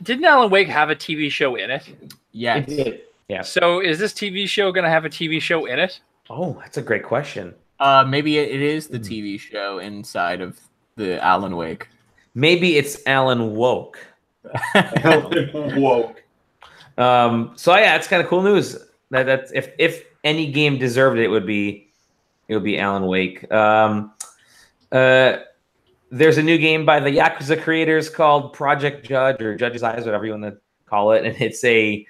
S4: didn't Alan Wake have a TV show in it?
S3: Yeah.
S2: It did. Yeah.
S4: So is this TV show going to have a TV show in it?
S2: Oh, that's a great question.
S3: Maybe it is the TV show inside of the Alan Wake.
S2: Maybe it's Alan Woke.
S1: Alan Woke.
S2: So yeah, it's kind of cool news. That's if any game deserved it, it would be Alan Wake. There's a new game by the Yakuza creators called Project Judge or Judge's Eyes, whatever you want to call it, and it's a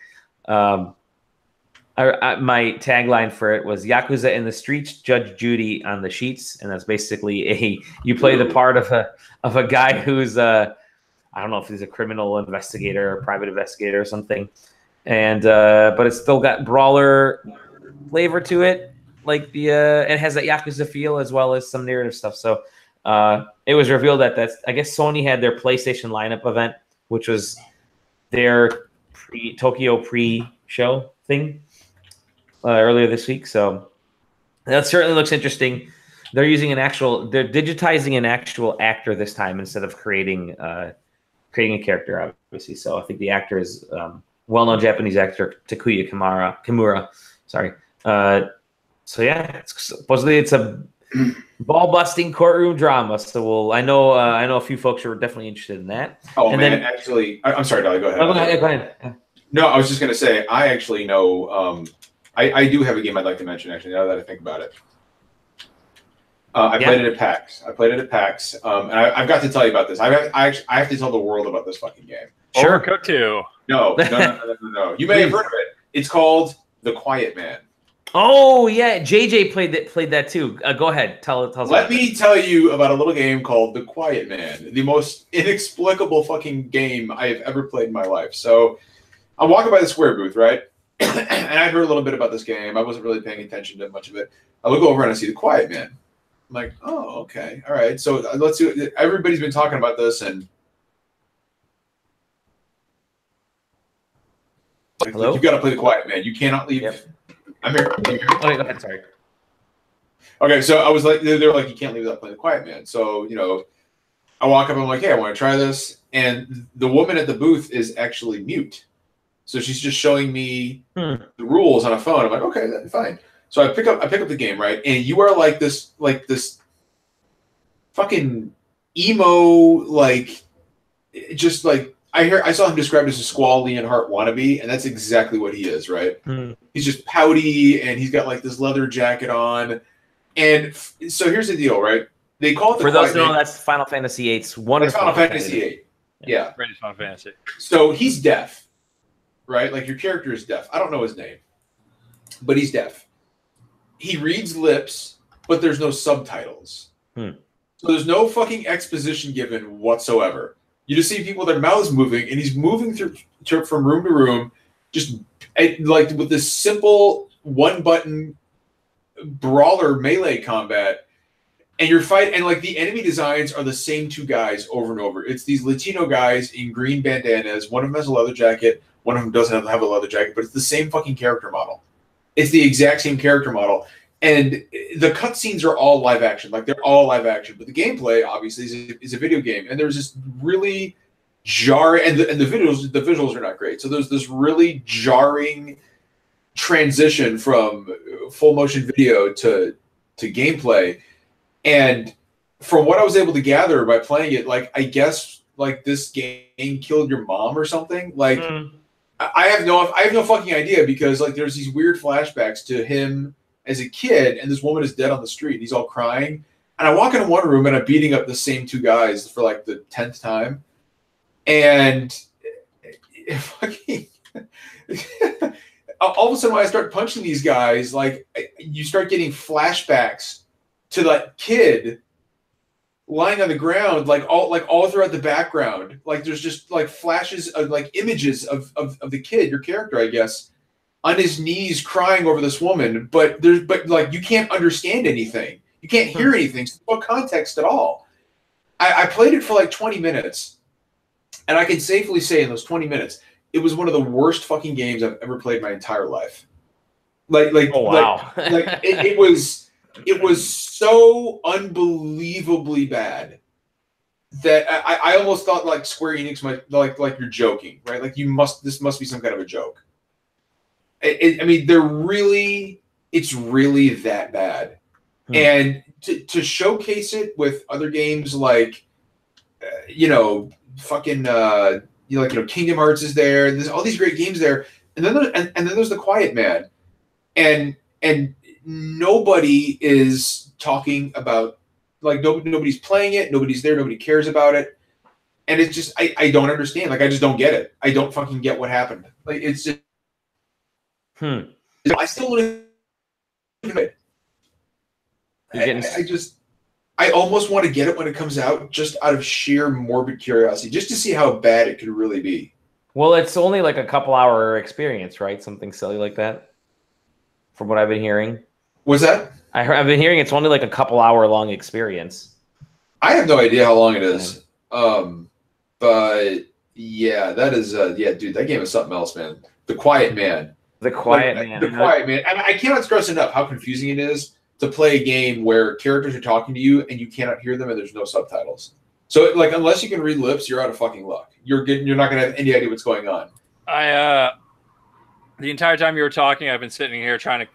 S2: my tagline for it was Yakuza in the streets, Judge Judy on the sheets, and that's basically you play the part of a guy who's I don't know if he's a criminal investigator or private investigator or something, and but it's still got brawler flavor to it, like it has that Yakuza feel as well as some narrative stuff. So it was revealed that I guess Sony had their PlayStation lineup event, which was their Tokyo pre-show thing earlier this week. So that certainly looks interesting. They're digitizing an actual actor this time instead of creating a character, obviously. So I think the actor is well-known Japanese actor Takuya Kimura. Sorry. So yeah, supposedly it's a ball-busting courtroom drama. So I know a few folks who are definitely interested in that.
S1: Oh, and man, actually, I'm sorry, Dolly, go ahead.
S2: Oh, go ahead.
S1: No, I was just going to say, I actually know, I do have a game I'd like to mention, actually, now that I think about it. I played it at PAX. And I've got to tell you about this. I have to tell the world about this fucking game.
S4: Sure. Overcooked 2.
S1: No. You may have heard of it. It's called The Quiet Man.
S2: Oh yeah, JJ played that too. Go ahead, tell us.
S1: Let me tell you about a little game called The Quiet Man, the most inexplicable fucking game I have ever played in my life. So I'm walking by the Square booth, right? And I heard a little bit about this game. I wasn't really paying attention to much of it. I look over and I see The Quiet Man. I'm like, oh, okay, all right. So let's do it. Everybody's been talking about this, and
S2: hello,
S1: you got to play The Quiet Man. You cannot leave.
S2: Yep.
S1: I'm here.
S2: Oh, go ahead. Sorry.
S1: Okay, so I was like, they were like, you can't leave without playing The Quiet Man. So I walk up, I'm like, hey, I want to try this. And the woman at the booth is actually mute. So she's just showing me the rules on a phone. I'm like, okay, that's fine. So I pick up the game, right? And you are like this fucking emo, just like I saw him described as a Squall Leonhardt wannabe, and that's exactly what he is, right? He's just pouty, and he's got like this leather jacket on. And so here's the deal, right? They call it
S2: for those who know, that's Final Fantasy VIII's wonderful.
S1: That's Final Fantasy VIII. Yeah.
S4: Great Final Fantasy.
S1: So he's deaf, right? Like your character is deaf. I don't know his name, but he's deaf. He reads lips, but there's no subtitles. So there's no fucking exposition given whatsoever. You just see people with their mouths moving, and he's moving from room to room, just like with this simple one-button brawler melee combat. And you're fighting, and like the enemy designs are the same two guys over and over. It's these Latino guys in green bandanas. One of them has a leather jacket. One of them doesn't have a leather jacket, but it's the same fucking character model. It's the exact same character model. And the cutscenes are all live action. Like they're all live action. But the gameplay, obviously, is a video game. And there's this really jarring, and the visuals are not great. So there's this really jarring transition from full motion video to gameplay. And from what I was able to gather by playing it, like I guess like this game killed your mom or something. Like I have no fucking idea, because like there's these weird flashbacks to him as a kid, and this woman is dead on the street, and he's all crying. And I walk into one room, and I'm beating up the same two guys for like the 10th time, and fucking all of a sudden when I start punching these guys, like you start getting flashbacks to that kid lying on the ground, like all throughout the background. Like there's just like flashes of like images of the kid, your character, I guess, on his knees crying over this woman. But like you can't understand anything. You can't hear anything. So no context at all. I played it for like 20 minutes, and I can safely say in those 20 minutes, it was one of the worst fucking games I've ever played in my entire life. Oh, wow. It was so unbelievably bad that I almost thought like Square Enix might like you're joking, right? Like this must be some kind of a joke. I mean, it's really that bad. And to showcase it with other games like, Kingdom Hearts is there. There's all these great games there, and then there's The Quiet Man, and nobody is talking about, like, nobody's playing it, nobody's there, nobody cares about it, and it's just I don't understand. Like I just don't get it. I don't fucking get what happened. Like it's just I still don't even. I almost want to get it when it comes out, just out of sheer morbid curiosity, just to see how bad it could really be.
S2: Well, it's only like a couple-hour experience, right? Something silly like that, from what I've been hearing.
S1: What's that?
S2: I've been hearing it's only like a couple-hour-long experience.
S1: I have no idea how long it is. But yeah, that is dude, that game is something else, man. The Quiet Man.
S2: The Quiet Man.
S1: The Quiet Man. And I cannot stress enough how confusing it is to play a game where characters are talking to you and you cannot hear them and there's no subtitles. So, like, unless you can read lips, you're out of fucking luck. You're not going to have any idea what's going on.
S4: The entire time you were talking, I've been sitting here trying to,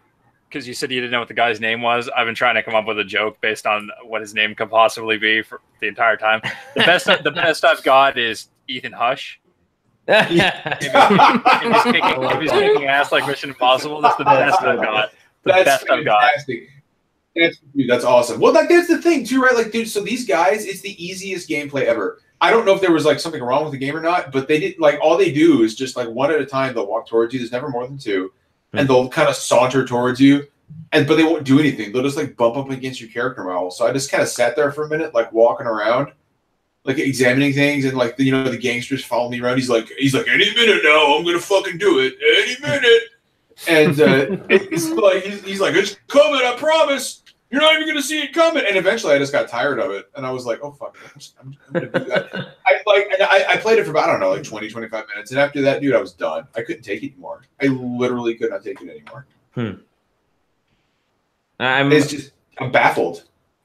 S4: because you said you didn't know what the guy's name was. I've been trying to come up with a joke based on what his name could possibly be for the entire time. The best I've got is Ethan Hush. If he's kicking ass like Mission Impossible, that's the best I've got.
S1: That's fantastic. That's awesome. Well, like that's the thing too, right? Like, dude, so these guys, it's the easiest gameplay ever. I don't know if there was like something wrong with the game or not, but they did like all they do is just like one at a time. They'll walk towards you. There's never more than two, and they'll kind of saunter towards you, but they won't do anything. They'll just like bump up against your character model. So I just kind of sat there for a minute, like walking around, like examining things, and like the gangsters follow me around. He's like any minute now, I'm gonna fucking do it. Any minute. And it's like he's like, it's coming, I promise. You're not even going to see it coming. And eventually I just got tired of it. And I was like, oh, fuck it. I'm going to do that. I played it for about, I don't know, like 20, 25 minutes. And after that, dude, I was done. I couldn't take it anymore. I literally could not take it anymore. I'm baffled.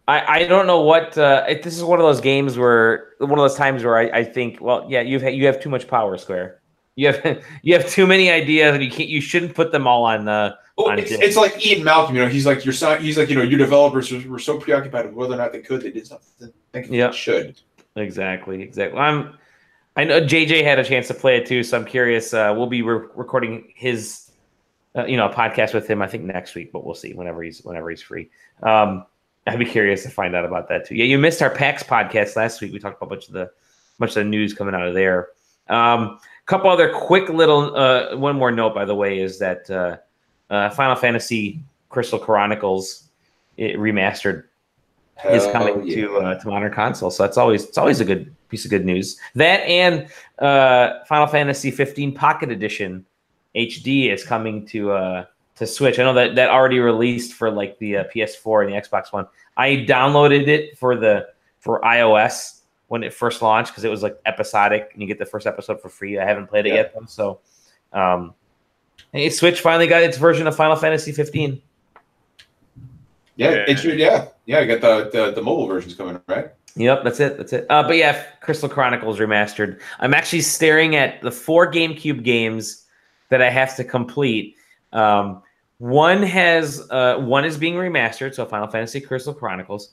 S2: I don't know what this is one of those games where one of those times where I think, well, yeah, you have too much power, Square. You have too many ideas, and you shouldn't put them all on.
S1: It's like Ian Malcolm. He's like your developers were so preoccupied with whether or not they did something. They should.
S2: Exactly. I know JJ had a chance to play it too, so I'm curious. We'll be recording his, a podcast with him. I think next week, but we'll see whenever he's free. I'd be curious to find out about that too. Yeah, you missed our PAX podcast last week. We talked about a bunch of the news coming out of there. Couple other quick little. One more note, by the way, is that Final Fantasy Crystal Chronicles Remastered is coming to modern console. So it's always a good piece of good news. That and Final Fantasy 15 Pocket Edition HD is coming to Switch. I know that already released for like the PS4 and the Xbox One. I downloaded it for iOS when it first launched because it was like episodic and you get the first episode for free. I haven't played it yet though, so Switch finally got its version of Final Fantasy 15.
S1: Yeah, it should. Yeah. I got the mobile versions coming, right?
S2: Yep, that's it. But yeah, Crystal Chronicles Remastered. I'm actually staring at the 4 GameCube games that I have to complete. One is being remastered, so Final Fantasy Crystal Chronicles.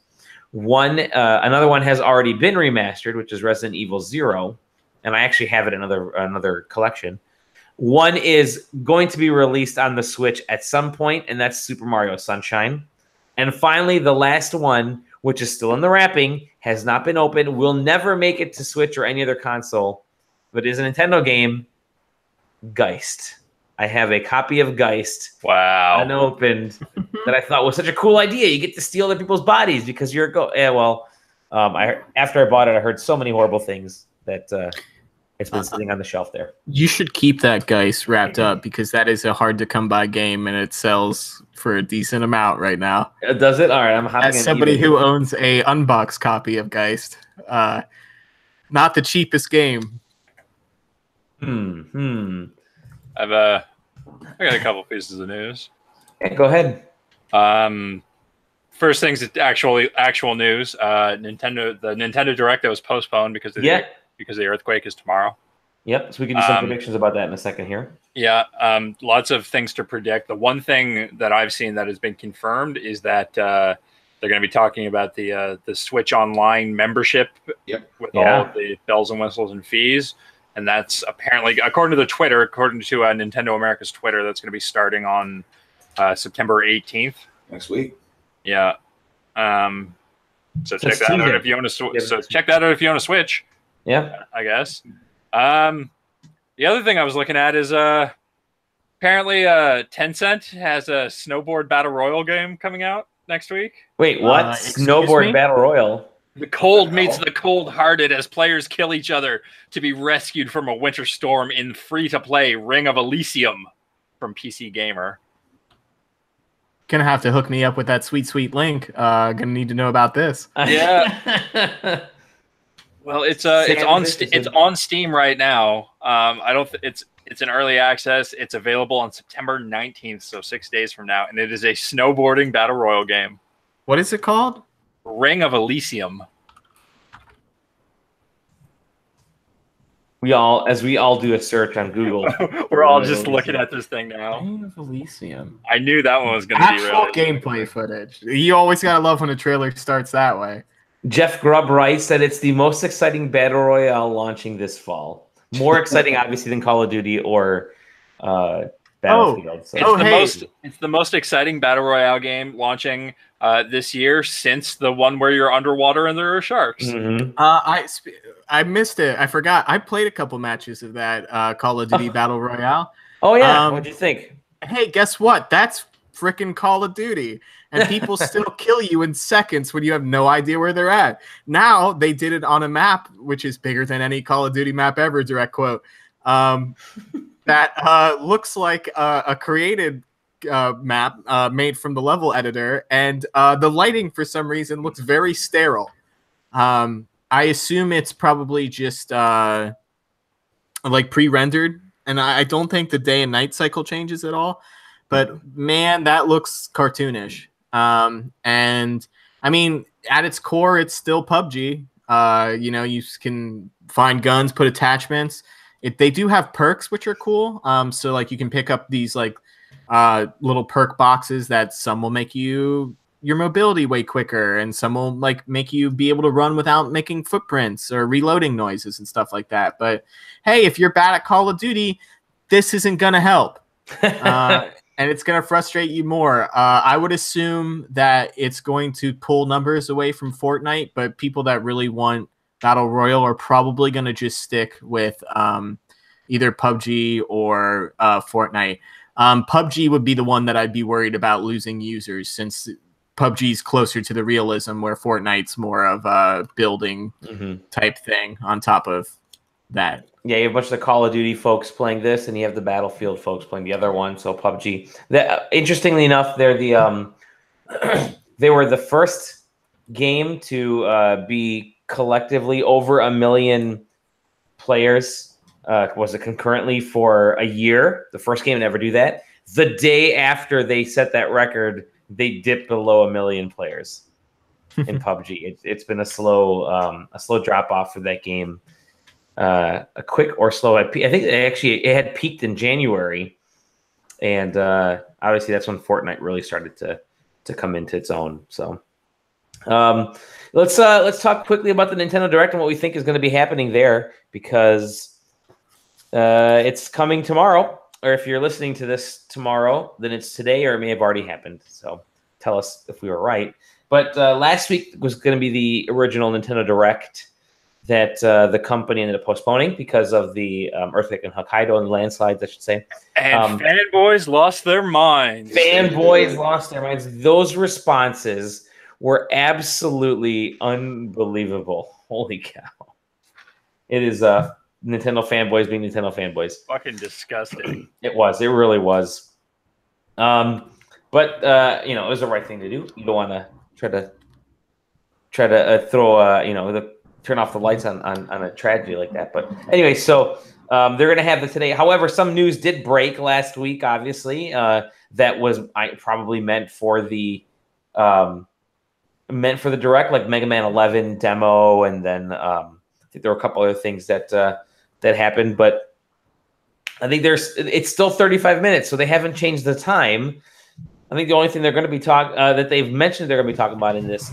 S2: Another one has already been remastered, which is Resident Evil 0, and I actually have it in another collection. One is going to be released on the Switch at some point, and that's Super Mario Sunshine. And finally, the last one, which is still in the wrapping, has not been opened, will never make it to Switch or any other console, but is a Nintendo game, Geist. I have a copy of Geist, unopened, that I thought was such a cool idea. You get to steal other people's bodies because you're after I bought it, I heard so many horrible things that it's been sitting on the shelf there.
S3: You should keep that Geist wrapped up because that is a hard to come by game and it sells for a decent amount right now.
S2: Does it? All right, I'm hopping.
S3: As somebody who owns a unboxed copy of Geist, not the cheapest game.
S4: I got a couple pieces of news.
S2: Yeah, go ahead.
S4: First things, actual news. The Nintendo Direct that was postponed because the earthquake is tomorrow.
S2: Yep. So we can do some predictions about that in a second here.
S4: Yeah. Lots of things to predict. The one thing that I've seen that has been confirmed is that they're going to be talking about the Switch Online membership with all of the bells and whistles and fees. And that's apparently, according to Nintendo America's Twitter, that's going to be starting on September 18th.
S1: Next week.
S4: Yeah. So check that out if you own a Switch.
S2: Yeah.
S4: I guess. The other thing I was looking at is apparently Tencent has a snowboard battle royale game coming out next week.
S2: Wait, what? Snowboard battle royale?
S4: The cold meets the cold-hearted as players kill each other to be rescued from a winter storm in free-to-play Ring of Elysium from PC Gamer.
S3: Gonna have to hook me up with that sweet link. Gonna need to know about this.
S4: Yeah. Well, it's on Steam right now. It's an early access. It's available on September 19th, so 6 days from now, and it is a snowboarding battle royale game.
S3: What is it called?
S4: Ring of Elysium.
S2: As we all do a search on Google.
S4: We're all just looking at this thing now.
S3: Ring of Elysium.
S4: I knew that one was going to be real.
S3: Actual gameplay footage. You always gotta love when a trailer starts that way.
S2: Jeff Grubb writes that it's the most exciting battle royale launching this fall. More exciting, obviously, than Call of Duty or Battlefield.
S4: It's the most exciting battle royale game launching this year since the one where you're underwater and there are sharks.
S2: Mm-hmm.
S3: I missed it. I forgot. I played a couple matches of that Call of Duty battle royale.
S2: Oh yeah, what'd you think?
S3: Hey, guess what? That's freaking Call of Duty, and people still kill you in seconds when you have no idea where they're at. Now they did it on a map which is bigger than any Call of Duty map ever. Direct quote. That looks like a created map made from the level editor, and the lighting for some reason looks very sterile. I assume it's probably just like pre-rendered, and I don't think the day and night cycle changes at all. But man, that looks cartoonish. And I mean, at its core, it's still PUBG. You know, you can find guns, put attachments. They do have perks, which are cool. So like you can pick up these like little perk boxes that some will make you your mobility way quicker, and some will like make you be able to run without making footprints or reloading noises and stuff like that. But hey, if you're bad at Call of Duty, this isn't gonna help. And it's going to frustrate you more. I would assume that it's going to pull numbers away from Fortnite, but people that really want Battle Royale are probably going to just stick with either PUBG or Fortnite. PUBG would be the one that I'd be worried about losing users, since PUBG is closer to the realism, where Fortnite's more of a building type thing on top of that.
S2: Yeah, you have a bunch of the Call of Duty folks playing this, and you have the Battlefield folks playing the other one. So PUBG. Interestingly enough, they're the they were the first game to be collectively over 1 million players. Was it concurrently for a year? The first game to ever do that. The day after they set that record, they dipped below 1 million players in PUBG. It's been a slow drop off for that game. A quick or slow. I think it had peaked in January, and obviously that's when Fortnite really started to come into its own. So let's talk quickly about the Nintendo Direct and what we think is going to be happening there, because it's coming tomorrow. Or if you're listening to this tomorrow, then it's today, or it may have already happened. So tell us if we were right. But last week was going to be the original Nintendo Direct that the company ended up postponing because of the earthquake in Hokkaido and landslides, I should say.
S4: And fanboys lost their minds.
S2: Fanboys lost their minds. Those responses were absolutely unbelievable. Holy cow. It is Nintendo fanboys being Nintendo fanboys.
S4: Fucking disgusting.
S2: It was. It really was. But, you know, it was the right thing to do. You don't want to try to throw, turn off the lights on a tragedy like that. But anyway, so they're going to have this today. However, some news did break last week, obviously, that was probably meant for the Direct, like Mega Man 11 demo, and then I think there were a couple other things that happened. But I think it's still 35 minutes, so they haven't changed the time. I think the only thing they're going to be that they've mentioned they're going to be talking about in this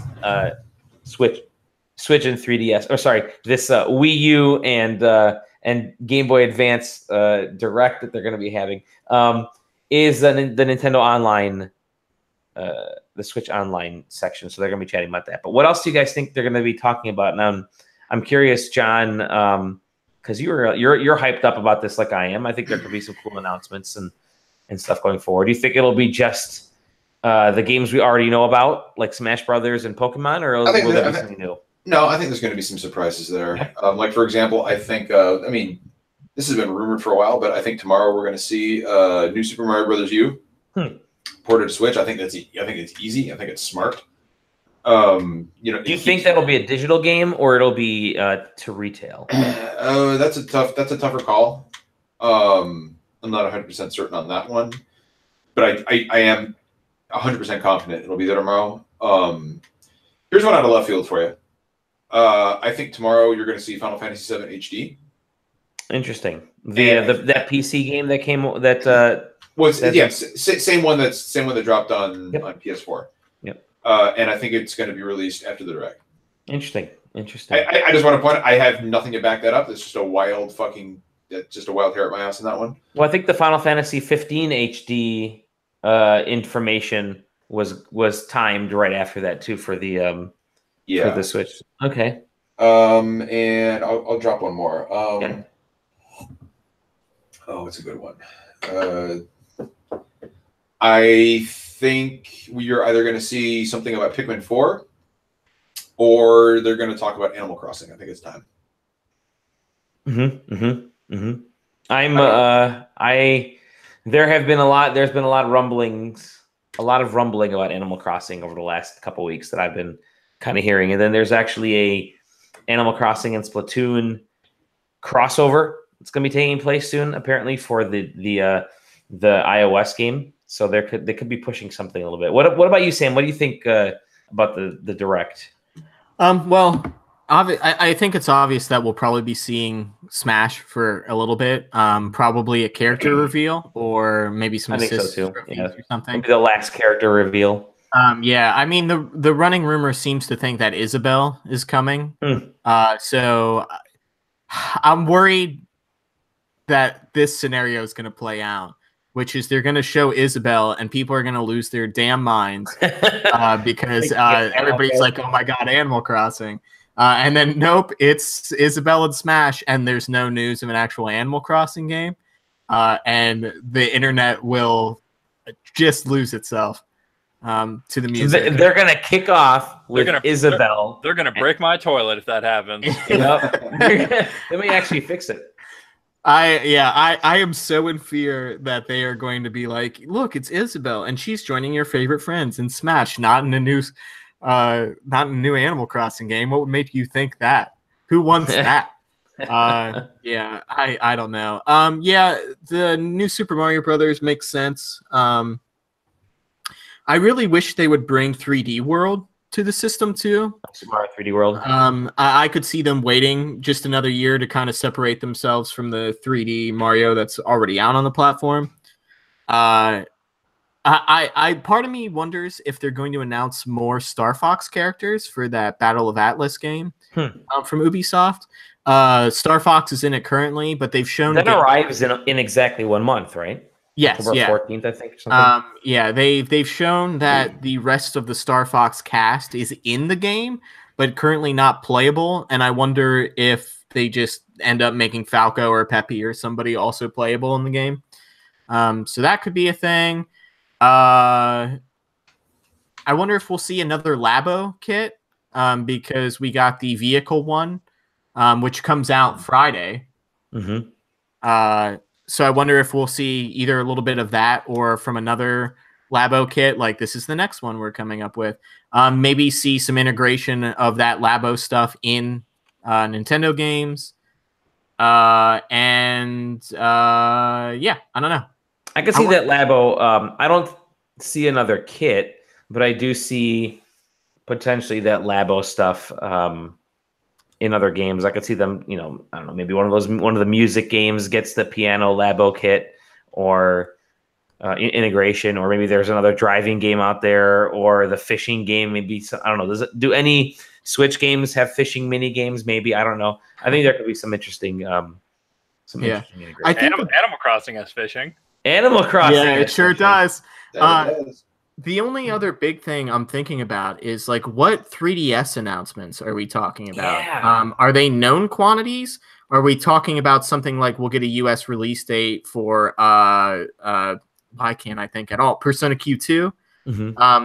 S2: Switch and 3DS, or sorry, this Wii U and Game Boy Advance Direct that they're going to be having is the Nintendo Online, the Switch Online section. So they're going to be chatting about that. But what else do you guys think they're going to be talking about? Now, I'm curious, John, because you're hyped up about this like I am. I think there could be some cool announcements and stuff going forward. Do you think it'll be just the games we already know about, like Smash Brothers and Pokemon, or will there be something new?
S1: No, I think there's going to be some surprises there. Like, for example, I think, I mean, this has been rumored for a while, but I think tomorrow we're going to see new Super Mario Brothers U ported to Switch. I think it's easy. I think it's smart. Do
S2: you think that'll be a digital game or it'll be to retail?
S1: That's a tougher call. I'm not 100% certain on that one, but I am 100% confident it'll be there tomorrow. Here's one out of left field for you. I think tomorrow you're going to see Final Fantasy VII HD.
S2: Interesting. That PC game that came
S1: same one that dropped on PS4.
S2: Yep.
S1: And I think it's going to be released after the Direct.
S2: Interesting.
S1: I just want to point out, I have nothing to back that up. It's just a wild hair at my ass in that one.
S2: Well, I think the Final Fantasy 15 HD information was timed right after that too for the for the Switch. Okay.
S1: And I'll drop one more. Oh, it's a good one. I think we're either going to see something about Pikmin 4 or they're going to talk about Animal Crossing. I think it's time. There's been a lot of rumblings, about Animal Crossing over the last couple weeks that I've been kind of hearing. And then there's actually a Animal Crossing and Splatoon crossover. It's going to be taking place soon, apparently, for the iOS game. So they could be pushing something a little bit. What about you, Sam? What do you think
S2: the direct?
S3: Well, I think it's obvious that we'll probably be seeing Smash for a little bit. Probably a character reveal or maybe some assists
S2: so too.
S3: or something.
S2: Maybe the last character reveal.
S3: Yeah, I mean the running rumor seems to think that Isabelle is coming. So I'm worried that this scenario is going to play out, which is they're going to show Isabelle and people are going to lose their damn minds because everybody's like, "Oh my god, Animal Crossing." And then nope, it's Isabelle and Smash, and there's no news of an actual Animal Crossing game, and the internet will just lose itself to the music.
S2: They're gonna kick off with Isabelle.
S4: They're gonna break my toilet if that happens.
S2: They may actually fix it.
S3: I am so in fear that they are going to be like, look, it's Isabelle, and she's joining your favorite friends in Smash, not in a new Animal Crossing game. What would make you think that? Who wants that? Yeah, I don't know. Yeah, the new Super Mario Brothers makes sense. I really wish they would bring 3D World to the system too.
S2: Super Mario 3D World.
S3: I could see them waiting just another year to kind of separate themselves from the 3D Mario that's already out on the platform. Part of me wonders if they're going to announce more Star Fox characters for that Battle of Atlas game from Ubisoft. Star Fox is in it currently, but they've shown
S2: that arrives in exactly 1 month, right?
S3: Yes,
S2: October 14th, I think. Or something.
S3: Yeah, they've shown that the rest of the Star Fox cast is in the game, but currently not playable. And I wonder if they just end up making Falco or Peppy or somebody also playable in the game. So that could be a thing. I wonder if we'll see another Labo kit because we got the vehicle one, which comes out Friday. So I wonder if we'll see either a little bit of that or from another Labo kit, like this is the next one we're coming up with. Maybe see some integration of that Labo stuff in Nintendo games. Yeah, I don't know.
S2: I can see that Labo. I don't see another kit, but I do see potentially that Labo stuff in other games. I could see them, I don't know, maybe one of the music games gets the piano Labo kit or integration, or maybe there's another driving game out there, or the fishing game. Maybe I don't know. Do any Switch games have fishing mini games? Maybe, I don't know. I think there could be some interesting, interesting integration.
S3: I think
S4: Animal Crossing has fishing.
S2: Animal Crossing,
S3: yeah, it sure does.
S1: Does.
S3: The only other big thing I'm thinking about is like, what 3DS announcements are we talking about?
S2: Yeah.
S3: Are they known quantities? Are we talking about something like we'll get a US release date for why can't I think at all? Persona Q2,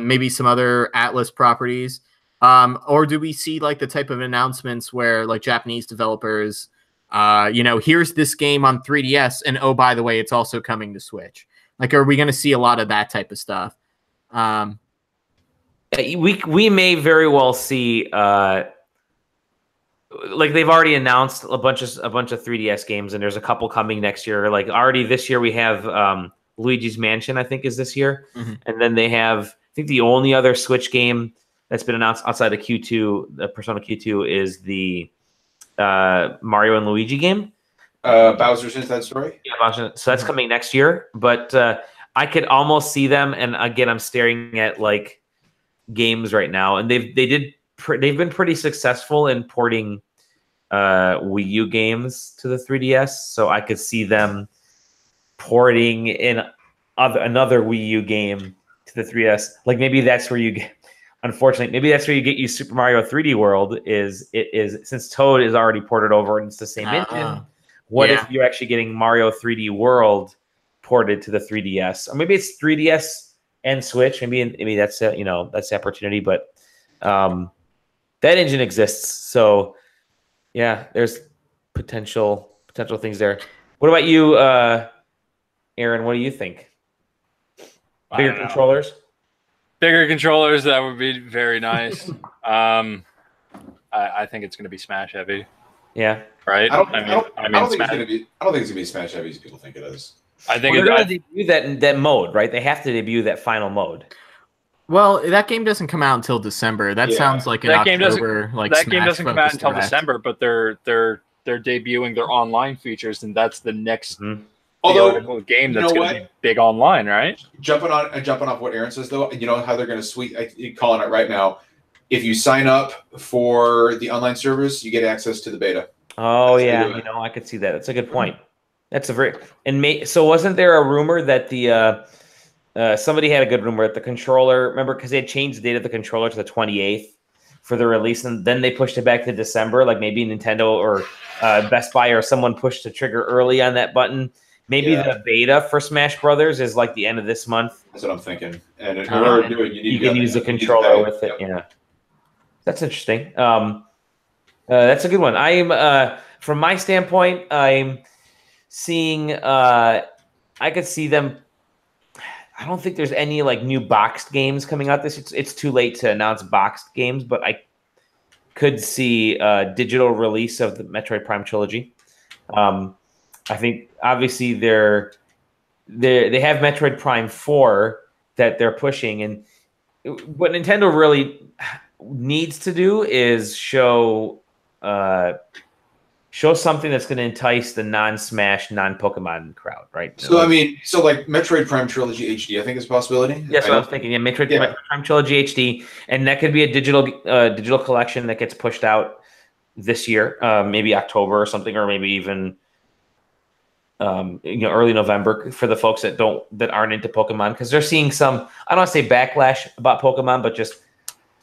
S3: maybe some other Atlas properties, or do we see like the type of announcements where like Japanese developers, here's this game on 3DS, and oh by the way, it's also coming to Switch. Like, are we going to see a lot of that type of stuff?
S2: We may very well see like they've already announced a bunch of 3DS games, and there's a couple coming next year. Like already this year we have Luigi's Mansion, I think, is this year, and then they have, I think the only other Switch game that's been announced outside of Q2, the Persona Q2, is the Mario and Luigi game.
S1: Bowser's Inside Story.
S2: Yeah, Bowser. So that's coming next year, but I could almost see them. And again, I'm staring at like games right now, and they've been pretty successful in porting Wii U games to the 3DS. So I could see them porting in another Wii U game to the 3DS. Like maybe that's where you get. Unfortunately, maybe that's where you get you Super Mario 3D World. Is since Toad is already ported over and it's the same engine. What if you're actually getting Mario 3D World ported to the 3DS, or maybe it's 3DS and Switch? Maybe that's that's the opportunity. But that engine exists, so yeah, there's potential things there. What about you, Aaron? What do you think? Bigger controllers?
S4: Bigger controllers, that would be very nice. I think it's going to be Smash heavy.
S2: Yeah.
S4: Right.
S1: I don't think it's going to be Smash heavy as people think it is.
S4: I think
S2: they're going to debut that mode, right? They have to debut that final mode.
S3: Well, that game doesn't come out until December. That sounds like an October.
S4: That game doesn't come out until December, but they're debuting their online features, and that's the next theoretical game that's going to be big online, right?
S1: Jumping off what Aaron says, though, you know how they're going to calling it right now. If you sign up for the online service, you get access to the beta.
S2: Oh yeah, you know, I could see that. That's a good point. That's a very so wasn't there a rumor that the somebody had a good rumor that the controller, remember, because they had changed the date of the controller to the 28th for the release, and then they pushed it back to December, like maybe Nintendo or Best Buy or someone pushed the trigger early on that button. Maybe the beta for Smash Brothers is like the end of this month.
S1: That's what I'm thinking. And in order to do it,
S2: you can use the controller with it. Yeah, that's interesting. That's a good one. I'm from my standpoint, I'm seeing. I could see them. I don't think there's any like new boxed games coming out it's too late to announce boxed games, but I could see a digital release of the Metroid Prime trilogy. I think obviously they have Metroid Prime 4 that they're pushing, and what Nintendo really needs to do is show something that's going to entice the non-Smash, non-Pokemon crowd, right?
S1: So, so like Metroid Prime Trilogy HD, I think is a possibility.
S2: Yes, I was thinking. Yeah, Metroid Prime Trilogy HD, and that could be a digital collection that gets pushed out this year, maybe October or something, or maybe even early November for the folks that aren't into Pokemon, because they're seeing some, I don't want to say backlash about Pokemon, but just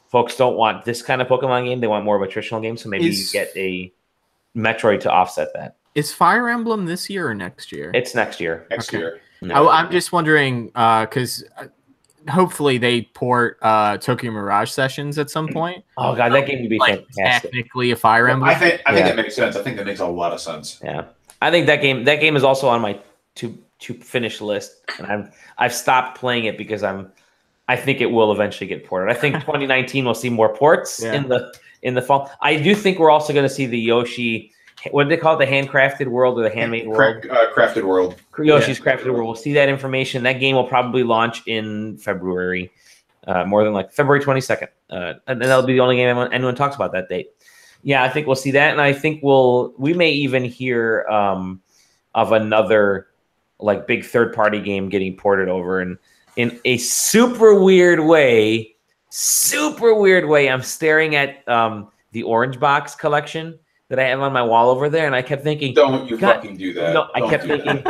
S2: folks don't want this kind of Pokemon game. They want more of a traditional game, so maybe you get a Metroid to offset that.
S3: Is Fire Emblem this year or next year?
S2: It's next year.
S1: Next year.
S3: No. I'm just wondering because hopefully they port Tokyo Mirage Sessions at some point.
S2: Oh god, that game would be
S3: like
S2: fantastic.
S3: Technically a Fire Emblem.
S1: I think that makes sense. I think that makes a lot of sense.
S2: Yeah, I think that game is also on my to finish list, and I've stopped playing it because I think it will eventually get ported. I think 2019 will see more ports in the fall. I do think we're also going to see the Yoshi, what do they call it, the handcrafted world or the handmade world?
S1: Crafted world.
S2: Yoshi's Crafted World. We'll see that information. That game will probably launch in February, more than like February 22nd. And that'll be the only game anyone talks about that date. Yeah, I think we'll see that. And I think we may even hear of another like big third-party game getting ported over. And in a super weird way, I'm staring at the Orange Box collection that I have on my wall over there, and I kept thinking,
S1: don't you fucking do that.
S2: No, I kept thinking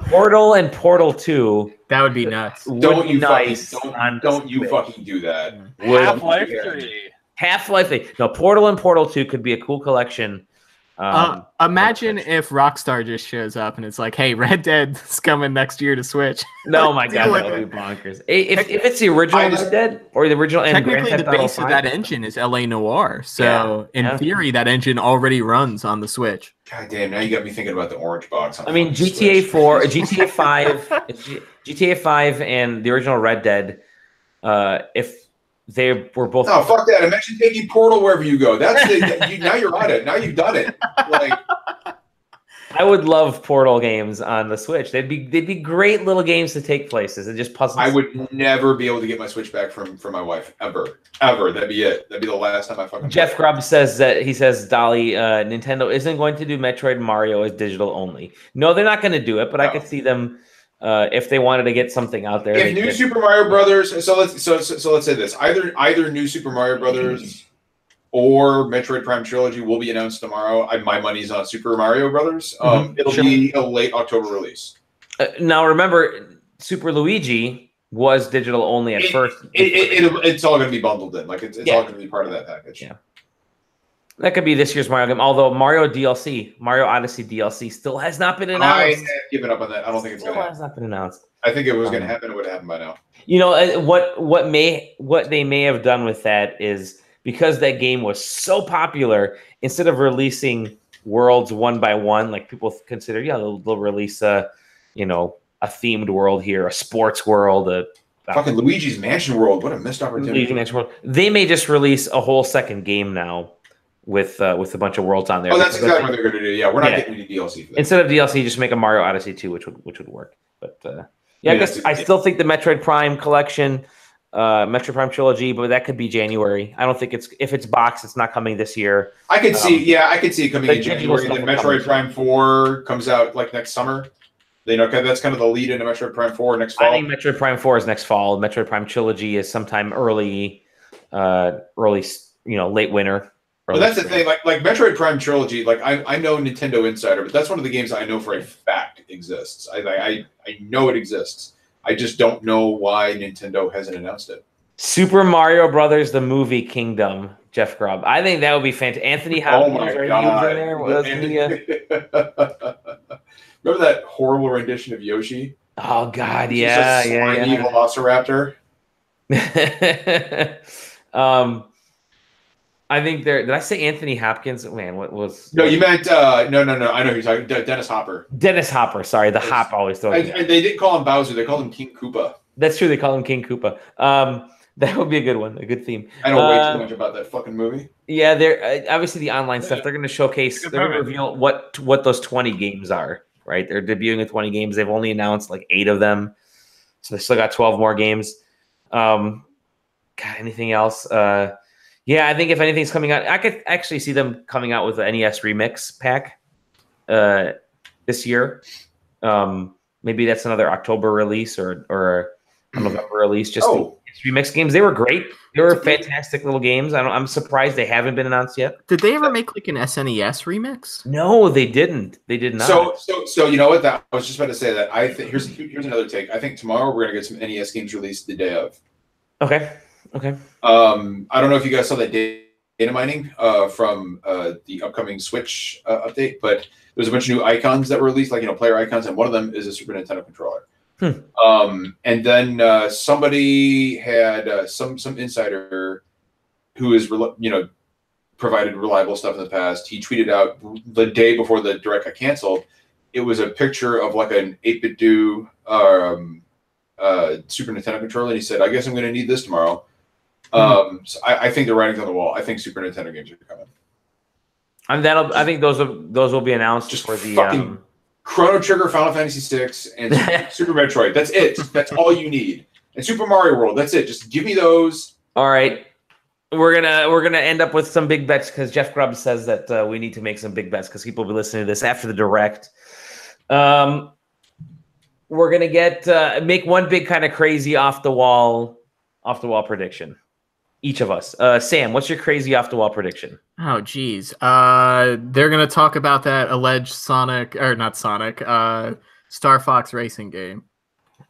S2: Portal and Portal 2.
S3: That would be nuts.
S1: Don't you fucking do that.
S4: Half-Life 3.
S2: Half-Life 3. No, Portal and Portal 2 could be a cool collection.
S3: Imagine if Rockstar just shows up and it's like, hey, Red Dead's coming next year to Switch.
S2: No, my God, that would be bonkers. If it's the original Red Dead or the original,
S3: technically the base of that engine is LA Noire. So in theory, that engine already runs on the Switch.
S1: God damn, now you got me thinking about the Orange Box.
S2: GTA 4, GTA 5, GTA 5 and the original Red Dead, if they were both.
S1: Oh, fuck that! Imagine taking Portal wherever you go. That's now you're on it. Now you've done it. Like,
S2: I would love Portal games on the Switch. They'd be great little games to take places and just puzzles.
S1: I would never be able to get my Switch back from my wife ever. That'd be it. That'd be the last time I fucking.
S2: Jeff Grubb says Dolly, Nintendo isn't going to do Metroid and Mario as digital only. No, they're not going to do it. But I could see them. If they wanted to get something out there,
S1: if New Super Mario Brothers, so let's say this: either New Super Mario Brothers or Metroid Prime Trilogy will be announced tomorrow. My money's on Super Mario Brothers. It'll be a late October release.
S2: Now remember, Super Luigi was digital only at first.
S1: It's all going to be bundled in, like it's all going to be part of that package.
S2: Yeah. That could be this year's Mario game, although Mario Odyssey DLC, still has not been announced.
S1: I have given up on that. I don't think it's going to happen.
S2: Has not been announced.
S1: I think it was going to happen. It would have happened by now.
S2: You know what they may have done with that is because that game was so popular. Instead of releasing worlds one by one, like people consider, they'll release a themed world here, a sports world,
S1: fucking Luigi's Mansion World. What a missed opportunity!
S2: Luigi's Mansion World. They may just release a whole second game now. With a bunch of worlds on there.
S1: Oh, that's exactly what they're going to do. Yeah, we're not getting any DLC for that.
S2: Instead of DLC, just make a Mario Odyssey 2, which would work. But I still think the Metroid Prime collection Metroid Prime Trilogy, but that could be January. I don't think if it's boxed, it's not coming this year.
S1: I could see it coming in January. And then Metroid Prime 4 comes out like next summer. That's kind of the lead into Metroid Prime 4 next fall.
S2: I think Metroid Prime 4 is next fall. Metroid Prime Trilogy is sometime early, late winter.
S1: But that's the thing, like Metroid Prime Trilogy, like I know Nintendo Insider, but that's one of the games I know for a fact exists. I know it exists. I just don't know why Nintendo hasn't announced it.
S2: Super Mario Brothers, the movie Kingdom, Jeff Grubb. I think that would be fantastic. Anthony Hopkins,
S1: oh my God.
S2: In there.
S1: Remember that horrible rendition of Yoshi?
S2: Oh God, yeah.
S1: Velociraptor.
S2: I think there. Did I say Anthony Hopkins? Man, what was?
S1: No, you meant no. I know who you're talking. Dennis Hopper.
S2: Dennis Hopper. Sorry, the hop always throws.
S1: And they didn't call him Bowser. They called him King Koopa.
S2: That's true. They call him King Koopa. That would be a good one. A good theme.
S1: I know way too much about that fucking movie.
S2: Yeah, they're obviously the online stuff. They're going to showcase. They're going to reveal what those 20 games are. Right, they're debuting with 20 games. They've only announced like 8 of them, so they still got 12 more games. God, anything else? Yeah, I think if anything's coming out, I could actually see them coming out with the NES Remix pack this year. Maybe that's another October release or a November release. Just the Remix games. They were great. They were fantastic little games. I'm surprised they haven't been announced yet.
S3: Did they ever make like an SNES remix?
S2: No, they didn't. They did not.
S1: So you know what? That I was just about to say that. I think here's another take. I think tomorrow we're gonna get some NES games released the day of.
S2: Okay.
S1: I don't know if you guys saw that data mining from the upcoming Switch update, but there's a bunch of new icons that were released, like player icons, and one of them is a Super Nintendo controller. And then somebody had some insider who is provided reliable stuff in the past. He tweeted out the day before the direct got canceled. It was a picture of like an 8-bit do Super Nintendo controller, and he said, "I guess I'm going to need this tomorrow." So I think the writing's on the wall. I think Super Nintendo games are coming.
S2: And I think those will be announced
S1: just
S2: for the
S1: fucking Chrono Trigger, Final Fantasy VI, and Super Metroid. That's it. That's all you need. And Super Mario World. That's it. Just give me those.
S2: All right. We're gonna end up with some big bets because Jeff Grubb says that we need to make some big bets because people will be listening to this after the direct. We're gonna make one big kind of crazy off the wall prediction. Each of us. Sam, what's your crazy off the wall prediction?
S3: Oh, geez. They're gonna talk about that alleged Star Fox racing game.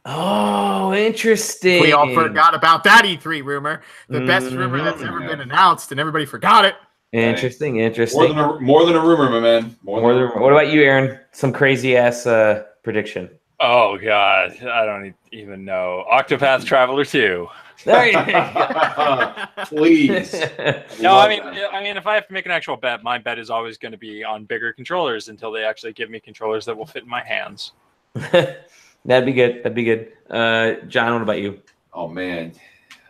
S2: Oh, interesting.
S3: We all forgot about that E3 rumor. The best rumor that's ever been announced, and everybody forgot it.
S2: Interesting.
S1: More than a rumor, my man.
S2: What about you, Aaron? Some crazy ass prediction.
S4: Oh God, I don't even know. Octopath Traveler 2.
S2: There you go.
S1: Please.
S4: No, I mean, if I have to make an actual bet, my bet is always going to be on bigger controllers until they actually give me controllers that will fit in my hands.
S2: That'd be good. John, what about you?
S1: Oh man,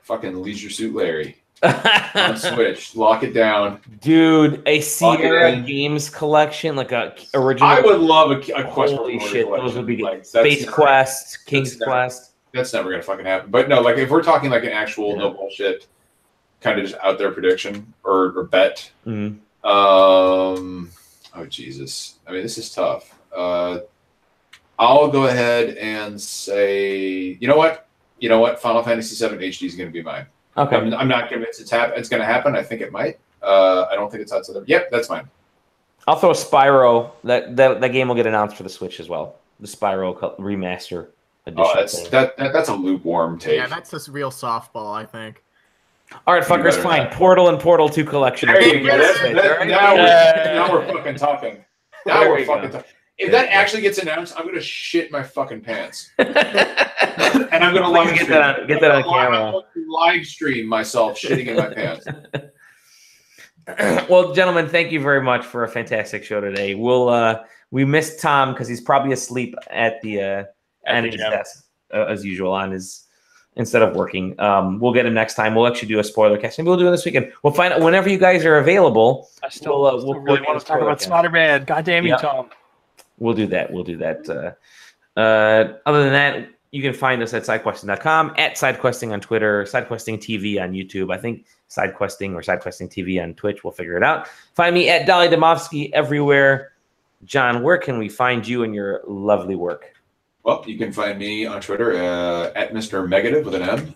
S1: fucking Leisure Suit Larry on Switch. Lock it down,
S2: dude. A Sierra Games collection, like a original.
S1: I would love a Quest.
S2: Holy shit, those would be good. Space Quest, King's Quest.
S1: That's never gonna fucking happen. But no, like if we're talking like an actual no bullshit kind of just out there prediction or bet.
S2: Mm-hmm.
S1: Oh Jesus! I mean, this is tough. I'll go ahead and say, you know what? Final Fantasy VII HD is going to be mine.
S2: Okay.
S1: I'm not convinced it's going to happen. I think it might. I don't think it's outside of. Yep, that's mine.
S2: I'll throw Spyro. That game will get announced for the Switch as well. The Spyro remaster edition.
S1: Oh, that's a lukewarm take.
S3: Yeah, that's just real softball, I think.
S2: All right, fuckers, fine. Portal and Portal 2 collection.
S1: Now we're fucking talking. Now we're fucking talking. If that actually gets announced, I'm gonna shit my fucking pants, and I'm gonna
S2: get that on camera.
S1: Live stream myself shitting in my pants.
S2: Well, gentlemen, thank you very much for a fantastic show today. We missed Tom because he's probably asleep at his desk as usual instead of working. We'll get him next time. We'll actually do a spoiler cast. Maybe we'll do it this weekend. We'll find out whenever you guys are available.
S4: I still really want to talk about Spider-Man. God damn you, Tom.
S2: We'll do that. Other than that, you can find us at SideQuesting.com, at SideQuesting on Twitter, SideQuesting TV on YouTube. I think SideQuesting or SideQuesting TV on Twitch. We'll figure it out. Find me at Dolly Domovsky everywhere. John, where can we find you and your lovely work?
S1: Well, you can find me on Twitter at Mr. Megative with an M.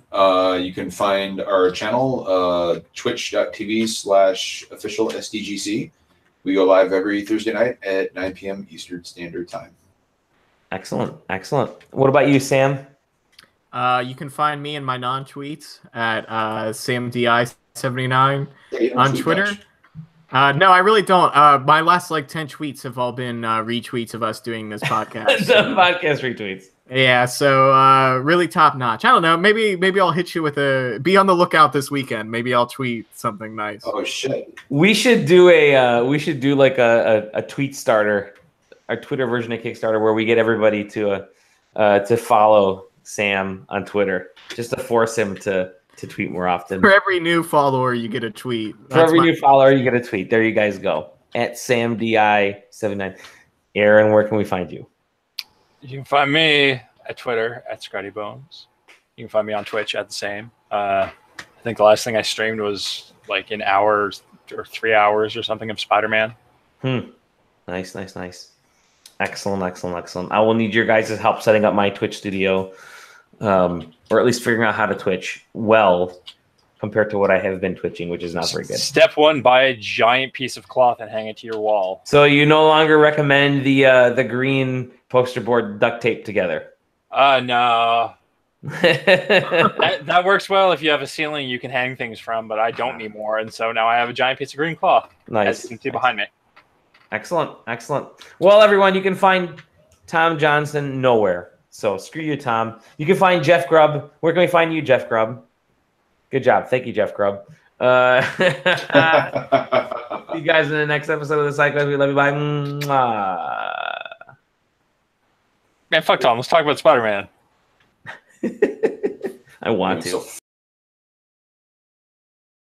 S1: You can find our channel, twitch.tv/official SDGC. We go live every Thursday night at 9 p.m. Eastern Standard Time.
S2: Excellent. Excellent. What about you, Sam?
S3: You can find me and my non-tweets at SamDI79 on Twitter. No, I really don't. My last 10 tweets have all been retweets of us doing this podcast.
S2: Podcast retweets.
S3: Yeah, so really top notch. I don't know. Maybe I'll hit you with be on the lookout this weekend. Maybe I'll tweet something nice.
S1: Oh shit.
S2: We should do a tweet starter, our Twitter version of Kickstarter, where we get everybody to follow Sam on Twitter, just to force him to tweet more often.
S3: For every new follower, you get a tweet.
S2: For every new follower, you get a tweet. There you guys go. At SamDI79. Aaron, where can we find you?
S4: You can find me at Twitter at ScrattyBones. You can find me on Twitch at the same. I think the last thing I streamed was an hour or 3 hours or something of Spider-Man.
S2: Nice. Excellent. I will need your guys' help setting up my Twitch studio. Or at least figuring out how to Twitch well compared to what I have been twitching, which is not very good.
S4: Step 1, buy a giant piece of cloth and hang it to your wall.
S2: So you no longer recommend the green poster board duct tape together?
S4: No. that works well if you have a ceiling you can hang things from, but I don't anymore, and so now I have a giant piece of green cloth.
S2: Nice.
S4: As you can see behind me.
S2: Excellent. Well, everyone, you can find Tom Johnson nowhere. So screw you, Tom. You can find Jeff Grubb. Where can we find you, Jeff Grubb? Good job. Thank you, Jeff Grubb. See you guys in the next episode of the SideQuest. We love you. Bye.
S4: Man, fuck Tom. Let's talk about Spider-Man.
S2: I want to.